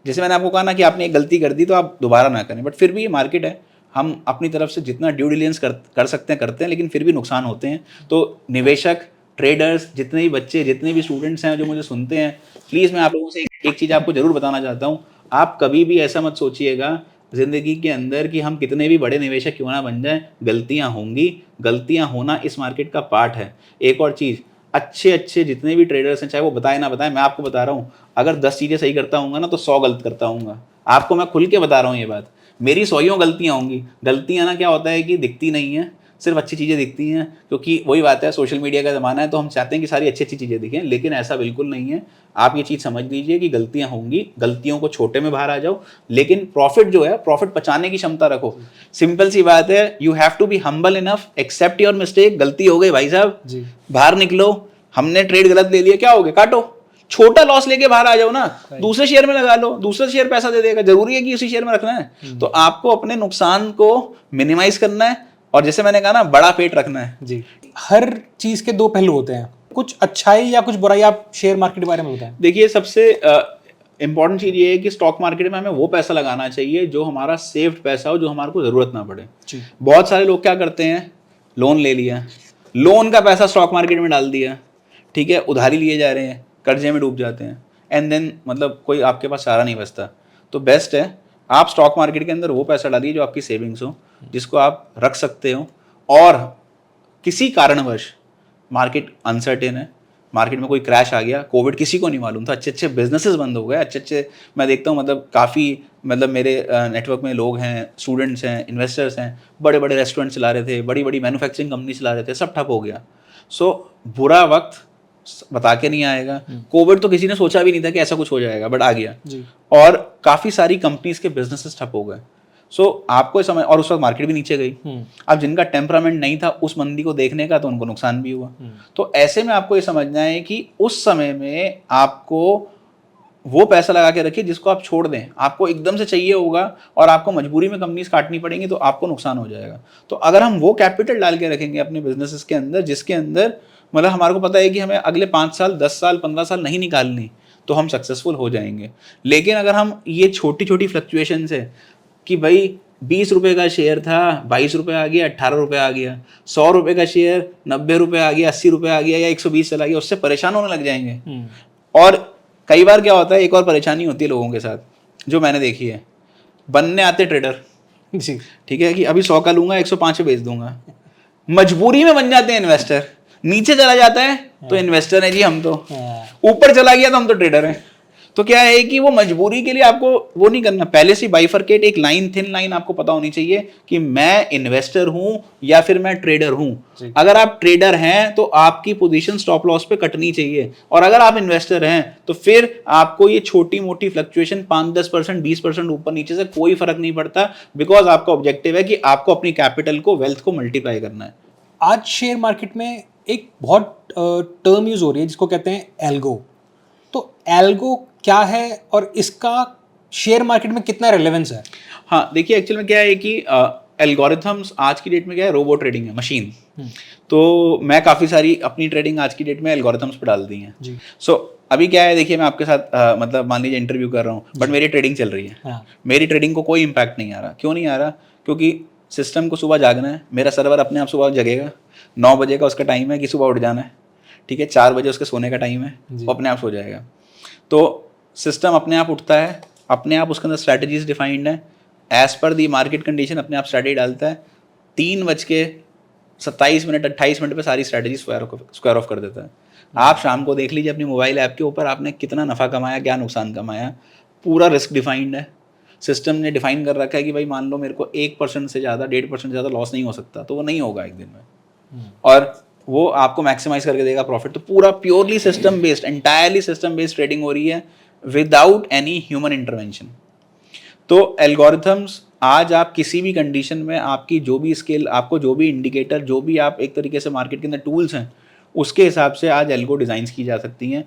जैसे मैंने आपको कहा ना कि आपने एक गलती कर दी तो आप दोबारा ना करें, बट फिर भी ये मार्केट है, हम अपनी तरफ से जितना ड्यू डिलिजेंस कर सकते हैं करते हैं, लेकिन फिर भी नुकसान होते हैं। तो निवेशक, ट्रेडर्स, जितने भी बच्चे, जितने भी स्टूडेंट्स हैं जो मुझे सुनते हैं, प्लीज़ मैं आप लोगों से एक चीज़ आपको ज़रूर बताना चाहता हूँ, आप कभी भी ऐसा मत सोचिएगा ज़िंदगी के अंदर कि हम कितने भी बड़े निवेशक क्यों ना बन जाएं, गलतियाँ होंगी, गलतियाँ होना इस मार्केट का पार्ट है। एक और चीज़, अच्छे जितने भी ट्रेडर्स हैं, चाहे वो बताए ना बताएं, मैं आपको बता रहा हूँ, अगर 10 चीज़ें सही करता हूँ ना तो 100 गलत करता हूँ। आपको मैं खुल के बता रहा हूँ ये बात, मेरी 100 गलतियाँ होंगी। गलतियाँ ना क्या होता है कि दिखती नहीं है, सिर्फ अच्छी चीज़ें दिखती हैं, क्योंकि वही बात है, सोशल मीडिया का ज़माना है तो हम चाहते हैं कि सारी अच्छी चीज़ें दिखें, लेकिन ऐसा बिल्कुल नहीं है। आप ये चीज़ समझ लीजिए कि गलतियाँ होंगी, गलतियों को छोटे में बाहर आ जाओ, लेकिन प्रॉफिट जो है, प्रॉफिट पचाने की क्षमता रखो। सिंपल सी बात है, you have to be humble enough, accept your mistake. गलती हो गई भाई साहब, बाहर निकलो, हमने ट्रेड गलत ले लिया, क्या हो गया, काटो, छोटा लॉस लेके बाहर आ जाओ ना, दूसरे शेयर में लगा लो, दूसरा शेयर पैसा दे देगा, जरूरी है कि उसी शेयर में रखना है। तो आपको अपने नुकसान को मिनिमाइज करना है, और जैसे मैंने कहा ना, बड़ा पेट रखना है जी। हर चीज के दो पहलू होते हैं, कुछ अच्छाई या कुछ बुराई आप शेयर मार्केट के बारे में बताएं। देखिए, सबसे इंपॉर्टेंट चीज ये है कि स्टॉक मार्केट में हमें वो पैसा लगाना चाहिए जो हमारा सेफ्ड पैसा हो, जो हमारे को जरूरत ना पड़े। बहुत सारे लोग क्या करते हैं, लोन ले लिया, लोन का पैसा स्टॉक मार्केट में डाल दिया, ठीक है, उधारी लिए जा रहे हैं, कर्जे में डूब जाते हैं, एंड देन मतलब कोई आपके पास चारा नहीं बचता। तो बेस्ट है आप स्टॉक मार्केट के अंदर वो पैसा डालिए जो आपकी सेविंग्स हो, जिसको आप रख सकते हो, और किसी कारणवश मार्केट अनसर्टेन है, मार्केट में कोई क्रैश आ गया, कोविड किसी को नहीं मालूम था, अच्छे बिजनेसेस बंद हो गए, अच्छे मैं देखता हूँ, मतलब काफ़ी, मतलब मेरे नेटवर्क में लोग हैं, स्टूडेंट्स हैं, इन्वेस्टर्स हैं, बड़े बड़े रेस्टोरेंट चला रहे थे, बड़ी बड़ी मैन्युफैक्चरिंग कंपनी चला रहे थे, सब ठप हो गया। सो बुरा वक्त बता के नहीं आएगा। कोविड तो किसी ने सोचा भी नहीं था कि ऐसा कुछ हो जाएगा, बट आ गया और काफ़ी सारी कंपनीज के बिजनेसेस ठप हो गए। सो आपको समय, और उस वक्त मार्केट भी नीचे गई। अब जिनका टेम्परामेंट नहीं था उस मंदी को देखने का, तो उनको नुकसान भी हुआ। तो ऐसे में आपको ये समझना है कि उस समय में आपको वो पैसा लगा के रखिए जिसको आप छोड़ दें, आपको एकदम से चाहिए होगा और आपको मजबूरी में कंपनीज काटनी पड़ेंगी, तो आपको नुकसान हो जाएगा। तो अगर हम वो कैपिटल डाल के रखेंगे अपने बिजनेसेस के अंदर, जिसके अंदर मतलब हमारे को पता है कि हमें अगले 5 साल, 10 साल, 15 साल नहीं निकालनी, तो हम सक्सेसफुल हो जाएंगे। लेकिन अगर हम ये छोटी छोटी फ्लक्चुएशन है कि भाई 20 रुपये का शेयर था, 22 रुपये आ गया, 18 रुपये आ गया, 100 रुपये का शेयर 90 रुपये आ गया, 80 रुपये आ गया, या 120 चला गया, उससे परेशान होने लग जाएंगे। और कई बार क्या होता है, एक और परेशानी होती है लोगों के साथ, जो मैंने देखी है, बनने आते ट्रेडर, ठीक है, कि अभी 100 का लूंगा, 105 पे बेच दूंगा, मजबूरी में बन जाते हैं इन्वेस्टर। नीचे चला जाता है तो इन्वेस्टर है जी हम, तो ऊपर चला गया तो हम तो ट्रेडर हैं। तो क्या है कि वो मजबूरी के लिए आपको वो नहीं करना, पहले से बाइफरकेट एक लाइन, थिन लाइन आपको पता होनी चाहिए कि मैं इन्वेस्टर हूं या फिर मैं ट्रेडर हूं। अगर आप ट्रेडर हैं तो आपकी पोजीशन स्टॉप लॉस पे कटनी चाहिए, और अगर आप इन्वेस्टर हैं तो फिर आपको ये छोटी मोटी फ्लक्चुएशन 5-10%, 20% ऊपर नीचे से कोई फर्क नहीं पड़ता, बिकॉज आपका ऑब्जेक्टिव है कि आपको अपनी कैपिटल को, वेल्थ को मल्टीप्लाई करना है। आज शेयर मार्केट में एक बहुत टर्म यूज हो रही है जिसको कहते हैं एल्गो। तो एल्गो क्या है और इसका शेयर मार्केट में कितना रेलेवेंस है? हाँ, देखिए, एक्चुअल में क्या है कि एल्गोरिथम्स आज की डेट में क्या है, रोबो ट्रेडिंग है, मशीन। तो मैं काफ़ी सारी अपनी ट्रेडिंग आज की डेट में एल्गोरिथम्स पे डाल दी हैं। सो अभी क्या है, देखिए, मैं आपके साथ मतलब मान लीजिए इंटरव्यू कर रहा हूँ, बट मेरी ट्रेडिंग चल रही है। हाँ। मेरी ट्रेडिंग को कोई इम्पैक्ट नहीं आ रहा। क्यों नहीं आ रहा? क्योंकि सिस्टम को सुबह जागना है, मेरा सर्वर अपने आप सुबह जगेगा, 9 बजे का उसका टाइम है कि सुबह उठ जाना है, ठीक है, 4 बजे उसके सोने का टाइम है, वो अपने आप सो जाएगा। तो सिस्टम अपने आप उठता है, अपने आप उसके अंदर स्ट्रैटेजीज डिफाइंड है, एज पर दी मार्केट कंडीशन अपने आप स्ट्रैटेजी डालता है, 3:27 28 मिनट पे सारी स्ट्रैटेजी स्क्वायर ऑफ कर देता है। आप शाम को देख लीजिए अपनी मोबाइल ऐप के ऊपर आपने कितना नफ़ा कमाया, क्या नुकसान कमाया, पूरा रिस्क डिफाइंड है। सिस्टम ने डिफाइन कर रखा है कि भाई मान लो मेरे को 1% से ज़्यादा, 1.5% से ज़्यादा लॉस नहीं हो सकता, तो वो नहीं होगा एक दिन में, और वो आपको मैक्सिमाइज करके देगा प्रॉफिट। तो पूरा purely system based, entirely system based trading हो रही है। Without any human intervention. तो एल्गोरिथम्स आज आप किसी भी कंडीशन में आपकी जो भी स्किल, आपको जो भी इंडिकेटर, जो भी आप एक तरीके से मार्केट के अंदर टूल्स हैं, उसके हिसाब से आज एल्गो डिज़ाइंस की जा सकती हैं,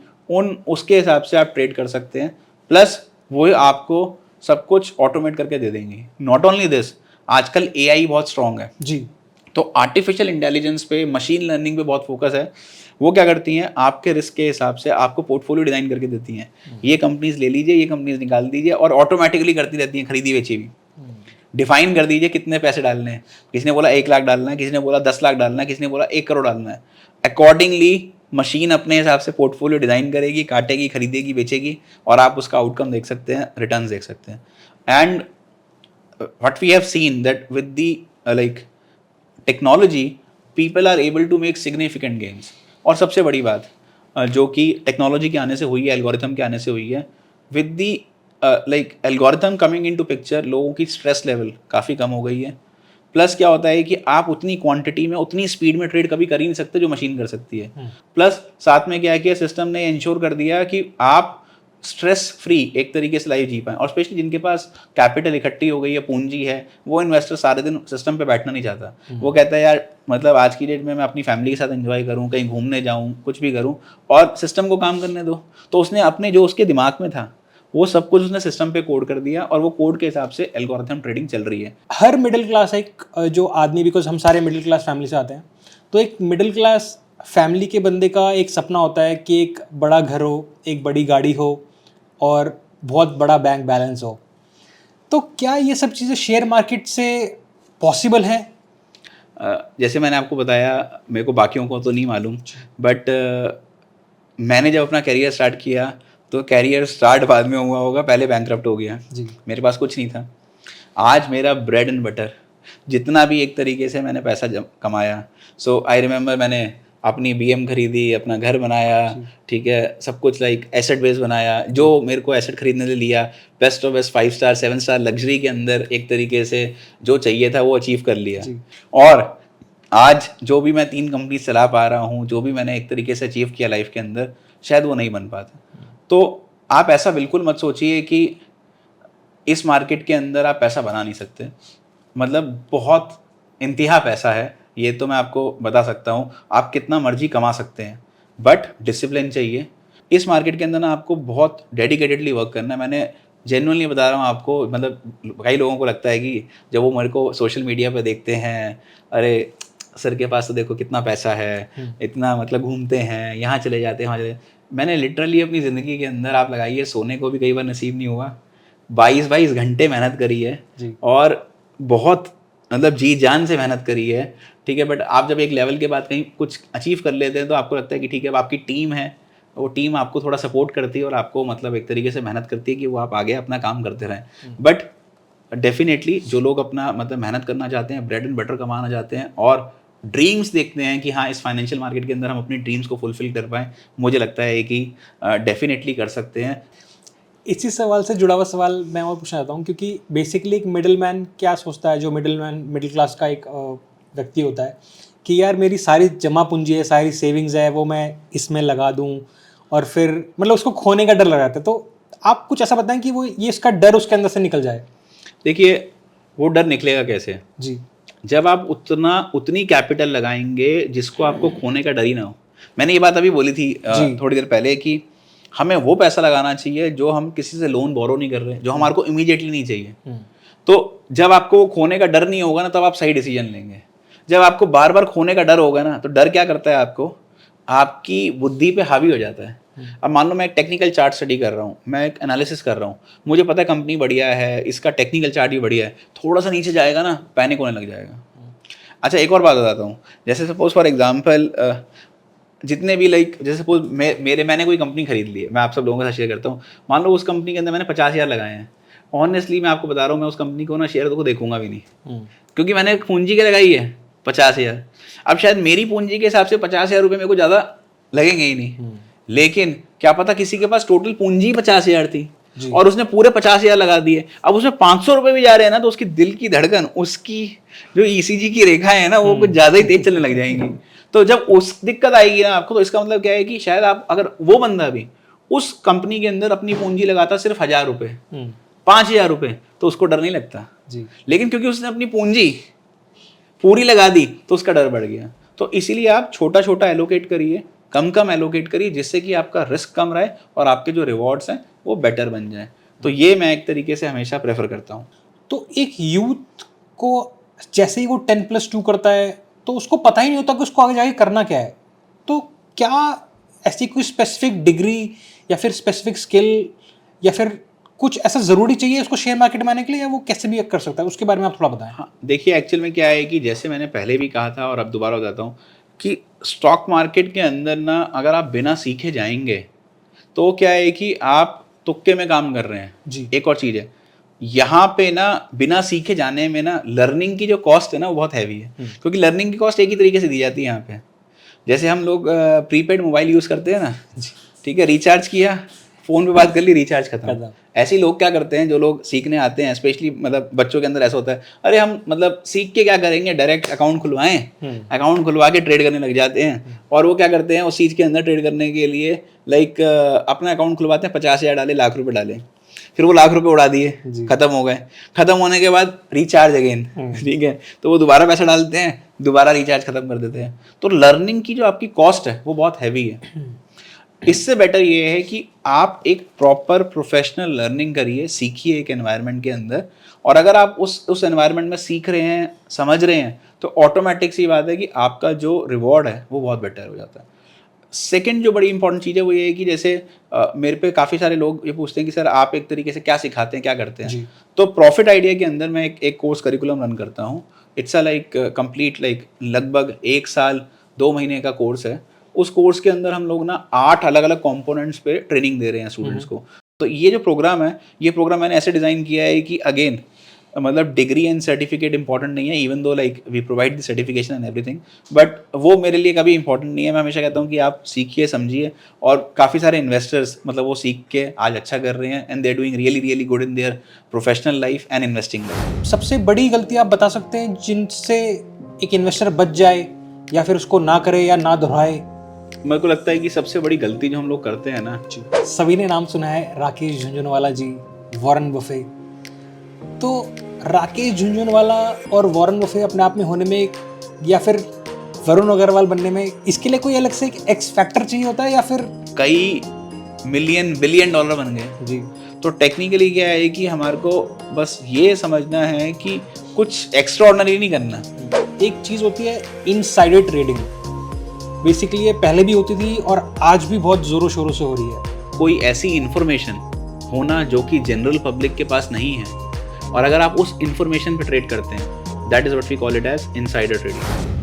उसके हिसाब से आप ट्रेड कर सकते हैं, प्लस वो आपको सब कुछ ऑटोमेट करके दे देंगे। नॉट ओनली दिस, आजकल एआई बहुत स्ट्रॉन्ग है जी। तो आर्टिफिशियल इंटेलिजेंस पे, मशीन लर्निंग पे बहुत फोकस है। वो क्या करती हैं, आपके रिस्क के हिसाब से आपको पोर्टफोलियो डिज़ाइन करके देती हैं, ये कंपनीज ले लीजिए, ये कंपनीज निकाल दीजिए, और ऑटोमेटिकली करती रहती हैं खरीदी बेची भी। डिफाइन कर दीजिए कितने पैसे डालने हैं, किसी ने बोला 1 लाख डालना है, किसी ने बोला 10 लाख डालना है, किसी ने बोला 1 करोड़ डालना है। अकॉर्डिंगली मशीन अपने हिसाब से पोर्टफोलियो डिज़ाइन करेगी, काटेगी, खरीदेगी, बेचेगी, और आप उसका आउटकम देख सकते हैं, रिटर्न्स देख सकते हैं। And what we have seen that with the like technology, people are able to make significant gains. और सबसे बड़ी बात जो कि टेक्नोलॉजी के आने से हुई है, एल्गोरिथम के आने से हुई है, with the like algorithm coming into picture, लोगों की स्ट्रेस लेवल काफ़ी कम हो गई है। प्लस क्या होता है कि आप उतनी क्वांटिटी में, उतनी स्पीड में ट्रेड कभी कर ही नहीं सकते जो मशीन कर सकती है। प्लस साथ में क्या है कि सिस्टम ने इंश्योर कर दिया कि आप स्ट्रेस फ्री एक तरीके से लाइफ जी पाएं। और स्पेशली जिनके पास कैपिटल इकट्ठी हो गई है, पूंजी है, वो इन्वेस्टर सारे दिन सिस्टम पे बैठना नहीं चाहता। वो कहता है यार मतलब आज की डेट में मैं अपनी फैमिली के साथ एंजॉय करूं, कहीं घूमने जाऊं, कुछ भी करूं, और सिस्टम को काम करने दो। तो उसने अपने जो उसके दिमाग में था वो सब कुछ उसने सिस्टम पे कोड कर दिया, और वो कोड के हिसाब से एल्गोरिथम ट्रेडिंग चल रही है। हर मिडिल क्लास एक जो आदमी, बिकॉज हम सारे मिडिल क्लास फैमिली से आते हैं, तो एक मिडिल क्लास फैमिली के बंदे का एक सपना होता है कि एक बड़ा घर हो, एक बड़ी गाड़ी हो, और बहुत बड़ा बैंक बैलेंस हो। तो क्या ये सब चीज़ें शेयर मार्केट से पॉसिबल हैं? जैसे मैंने आपको बताया, मेरे को बाकियों को तो नहीं मालूम, बट मैंने जब अपना करियर स्टार्ट किया तो कैरियर स्टार्ट बाद में हुआ होगा, पहले बैंकक्रप्ट हो गया जी। मेरे पास कुछ नहीं था। आज मेरा ब्रेड एंड बटर, जितना भी एक तरीके से मैंने पैसा कमाया, सो आई रिमेंबर मैंने अपनी BM खरीदी, अपना घर बनाया, ठीक है, सब कुछ लाइक एसेट बेस बनाया, जो मेरे को एसेट खरीदने से लिया, best of best 5 star 7 star luxury के अंदर एक तरीके से जो चाहिए था वो अचीव कर लिया। और आज जो भी मैं 3 कंपनी चला पा रहा हूँ, जो भी मैंने एक तरीके से अचीव किया लाइफ के अंदर, शायद वो नहीं बन पाता। तो आप ऐसा बिल्कुल मत सोचिए कि इस मार्केट के अंदर आप पैसा बना नहीं सकते। मतलब बहुत इंतहा पैसा है, ये तो मैं आपको बता सकता हूँ। आप कितना मर्जी कमा सकते हैं, बट डिसिप्लिन चाहिए। इस मार्केट के अंदर ना आपको बहुत डेडिकेटेडली वर्क करना है। मैंने जेन्युइनली बता रहा हूँ आपको, मतलब कई लोगों को लगता है कि जब वो मेरे को सोशल मीडिया पे देखते हैं, अरे सर के पास तो देखो कितना पैसा है, इतना मतलब घूमते हैं, यहाँ चले जाते हैं, वहाँ चले। मैंने लिटरली अपनी ज़िंदगी के अंदर आप लगाइए, सोने को भी कई बार नसीब नहीं हुआ, 22 घंटे मेहनत करी है और बहुत मतलब जी जान से मेहनत करी है, ठीक है। बट आप जब एक लेवल के बाद कहीं कुछ अचीव कर लेते हैं तो आपको लगता है कि ठीक है, अब आपकी टीम है, वो टीम आपको थोड़ा सपोर्ट करती है और आपको मतलब एक तरीके से मेहनत करती है कि वो आप आगे अपना काम करते रहें। बट डेफिनेटली जो लोग अपना मतलब मेहनत करना चाहते हैं, ब्रेड एंड बटर कमाना चाहते हैं और ड्रीम्स देखते हैं कि हाँ इस फाइनेंशियल मार्केट के अंदर हम अपनी ड्रीम्स को फुलफिल कर पाएँ, मुझे लगता है कि डेफिनेटली कर सकते हैं। इसी सवाल से जुड़ा हुआ सवाल मैं और पूछना चाहता हूँ, क्योंकि बेसिकली एक मिडिल मैन क्या सोचता है, जो मिडिल क्लास का एक व्यक्ति होता है कि यार मेरी सारी जमा पूंजी है, सारी सेविंग्स है, वो मैं इसमें लगा दूँ, और फिर मतलब उसको खोने का डर लग जाता है। तो आप कुछ ऐसा बताएं कि वो ये इसका डर उसके अंदर से निकल जाए। देखिए वो डर निकलेगा कैसे जी, जब आप उतनी कैपिटल लगाएंगे जिसको आपको खोने का डर ही ना हो। मैंने ये बात अभी बोली थी थोड़ी देर पहले कि हमें वो पैसा लगाना चाहिए जो हम किसी से लोन बोरो नहीं कर रहे, जो हमारे को इमीडिएटली नहीं चाहिए। तो जब आपको खोने का डर नहीं होगा ना, तब आप सही डिसीजन लेंगे। जब आपको बार बार खोने का डर होगा ना, तो डर क्या करता है, आपको आपकी बुद्धि पे हावी हो जाता है। अब मान लो मैं एक टेक्निकल चार्ट स्टडी कर रहा हूँ, मैं एक एनालिसिस कर रहा हूँ, मुझे पता है कंपनी बढ़िया है, इसका टेक्निकल चार्ट भी बढ़िया है, थोड़ा सा नीचे जाएगा ना पैनिक होने लग जाएगा। अच्छा एक और बात बताता हूँ, जैसे सपोज फॉर एग्जांपल जितने भी लाइक जैसे सपोज मैंने कोई कंपनी खरीद ली है, मैं आप सब लोगों के साथ शेयर करता हूँ। मान लो उस कंपनी के अंदर मैंने 50,000 लगाए हैं। ऑनेस्टली मैं आपको बता रहा हूँ, मैं उस कंपनी को ना शेयर को देखूंगा भी नहीं, क्योंकि मैंने पूंजी के लगाई है 50,000। अब शायद मेरी पूंजी के हिसाब से 50,000 रुपये मेरे को ज़्यादा लगेंगे ही नहीं, लेकिन क्या पता किसी के पास टोटल पूंजी 50,000 थी और उसने पूरे 50,000 लगा दिए। अब उसमें 500 रुपये भी जा रहे हैं ना, तो उसकी दिल की धड़कन, उसकी जो ECG की रेखाएं है ना, वो कुछ ज़्यादा ही तेज चलने लग जाएंगी। तो जब उस दिक्कत आएगी ना आपको, तो इसका मतलब क्या है कि शायद आप अगर वो बंदा भी उस कंपनी के अंदर अपनी पूंजी लगाता सिर्फ 1,000 रुपये, 5,000 रुपये, तो उसको डर नहीं लगता जी। लेकिन क्योंकि उसने अपनी पूंजी पूरी लगा दी तो उसका डर बढ़ गया। तो इसीलिए आप छोटा छोटा एलोकेट करिए, कम कम एलोकेट करिए, जिससे कि आपका रिस्क कम रहे और आपके जो रिवॉर्ड्स हैं वो बेटर बन जाए। तो ये मैं एक तरीके से हमेशा प्रेफर करता हूँ। तो एक यूथ को जैसे ही वो 10+2 करता है तो उसको पता ही नहीं होता कि उसको आगे जाके करना क्या है, तो क्या ऐसी कोई स्पेसिफिक डिग्री या फिर स्पेसिफिक स्किल या फिर कुछ ऐसा ज़रूरी चाहिए उसको शेयर मार्केट में आने के लिए, या वो कैसे भी कर सकता है, उसके बारे में आप थोड़ा बताएं। हाँ, देखिए एक्चुअल में क्या है कि जैसे मैंने पहले भी कहा था और अब दोबारा बताता हूँ कि स्टॉक मार्केट के अंदर ना अगर आप बिना सीखे जाएंगे तो क्या है कि आप तुक्के में काम कर रहे हैं जी। एक और चीज़ है, यहाँ पे ना बिना सीखे जाने में ना लर्निंग की जो कॉस्ट है ना वो बहुत हैवी है, क्योंकि लर्निंग की कॉस्ट एक ही तरीके से दी जाती है यहाँ पे। जैसे हम लोग प्रीपेड मोबाइल यूज़ करते हैं ना, ठीक है, रिचार्ज किया, फ़ोन पे बात कर ली, रिचार्ज खत्म। ऐसे ही लोग क्या करते हैं, जो लोग सीखने आते हैं, स्पेशली मतलब बच्चों के अंदर ऐसा होता है, अरे हम मतलब सीख के क्या करेंगे, डायरेक्ट अकाउंट खुलवाएं, अकाउंट खुलवा के ट्रेड करने लग जाते हैं। और वो क्या करते हैं, उस चीज़ के अंदर ट्रेड करने के लिए अपना अकाउंट खुलवाते हैं, 50,000 डाले, लाख रुपये डाले, फिर वो लाख रुपए उड़ा दिए, खत्म हो गए। खत्म होने के बाद रिचार्ज अगेन, ठीक है, तो वो दोबारा पैसा डालते हैं, दोबारा रिचार्ज खत्म कर देते हैं। तो लर्निंग की जो आपकी कॉस्ट है वो बहुत हैवी है। इससे बेटर ये है कि आप एक प्रॉपर प्रोफेशनल लर्निंग करिए, सीखिए एक एनवायरनमेंट के अंदर, और अगर आप उस एनवायरनमेंट में सीख रहे हैं, समझ रहे हैं, तो ऑटोमेटिक सी बात है कि आपका जो रिवॉर्ड है वो बहुत बेटर हो जाता है। सेकंड जो बड़ी इंपॉर्टेंट चीज़ है वो ये है कि जैसे मेरे पे काफ़ी सारे लोग ये पूछते हैं कि सर आप एक तरीके से क्या सिखाते हैं, क्या करते हैं। तो प्रॉफिट आइडिया के अंदर मैं एक कोर्स करिकुलम रन करता हूँ। इट्स अ कंप्लीट लगभग 1 साल 2 महीने का कोर्स है। उस कोर्स के अंदर हम लोग ना 8 अलग अलग कंपोनेंट्स पे ट्रेनिंग दे रहे हैं स्टूडेंट्स को। तो ये जो प्रोग्राम है, ये प्रोग्राम मैंने ऐसे डिज़ाइन किया है कि अगेन मतलब डिग्री एंड सर्टिफिकेट इंपॉर्टेंट नहीं है, even though we provide the certification and everything, but वो मेरे लिए कभी इंपॉर्टेंट नहीं है। मैं हमेशा कहता हूँ कि आप सीखिए, समझिए, और काफ़ी सारे इन्वेस्टर्स मतलब वो सीख के आज अच्छा कर रहे हैं and they are doing really good in their professional life and investing life. सबसे बड़ी गलती आप बता सकते हैं जिनसे एक इन्वेस्टर बच जाए या फिर उसको ना करे या ना दोहराए? मेरे को लगता है कि सबसे बड़ी गलती जो हम लोग करते हैं ना, सभी ने नाम सुना है राकेश झुनझुनवाला जी, वॉरेन बफे। तो राकेश झुनझुनवाला और वॉरेन बफे अपने आप में होने में या फिर वरुण अग्रवाल बनने में इसके लिए कोई अलग से एक एक्स फैक्टर चाहिए होता है, या फिर कई मिलियन बिलियन डॉलर बन गए जी? तो टेक्निकली क्या है कि हमारे को बस ये समझना है कि कुछ एक्स्ट्रा ऑर्डिनरी नहीं करना। एक चीज़ होती है इनसाइडर ट्रेडिंग, बेसिकली ये पहले भी होती थी और आज भी बहुत ज़ोरों शोरों से हो रही है। कोई ऐसी इन्फॉर्मेशन होना जो कि जनरल पब्लिक के पास नहीं है, और अगर आप उस इन्फॉर्मेशन पे ट्रेड करते हैं, that is what we call it as insider trading.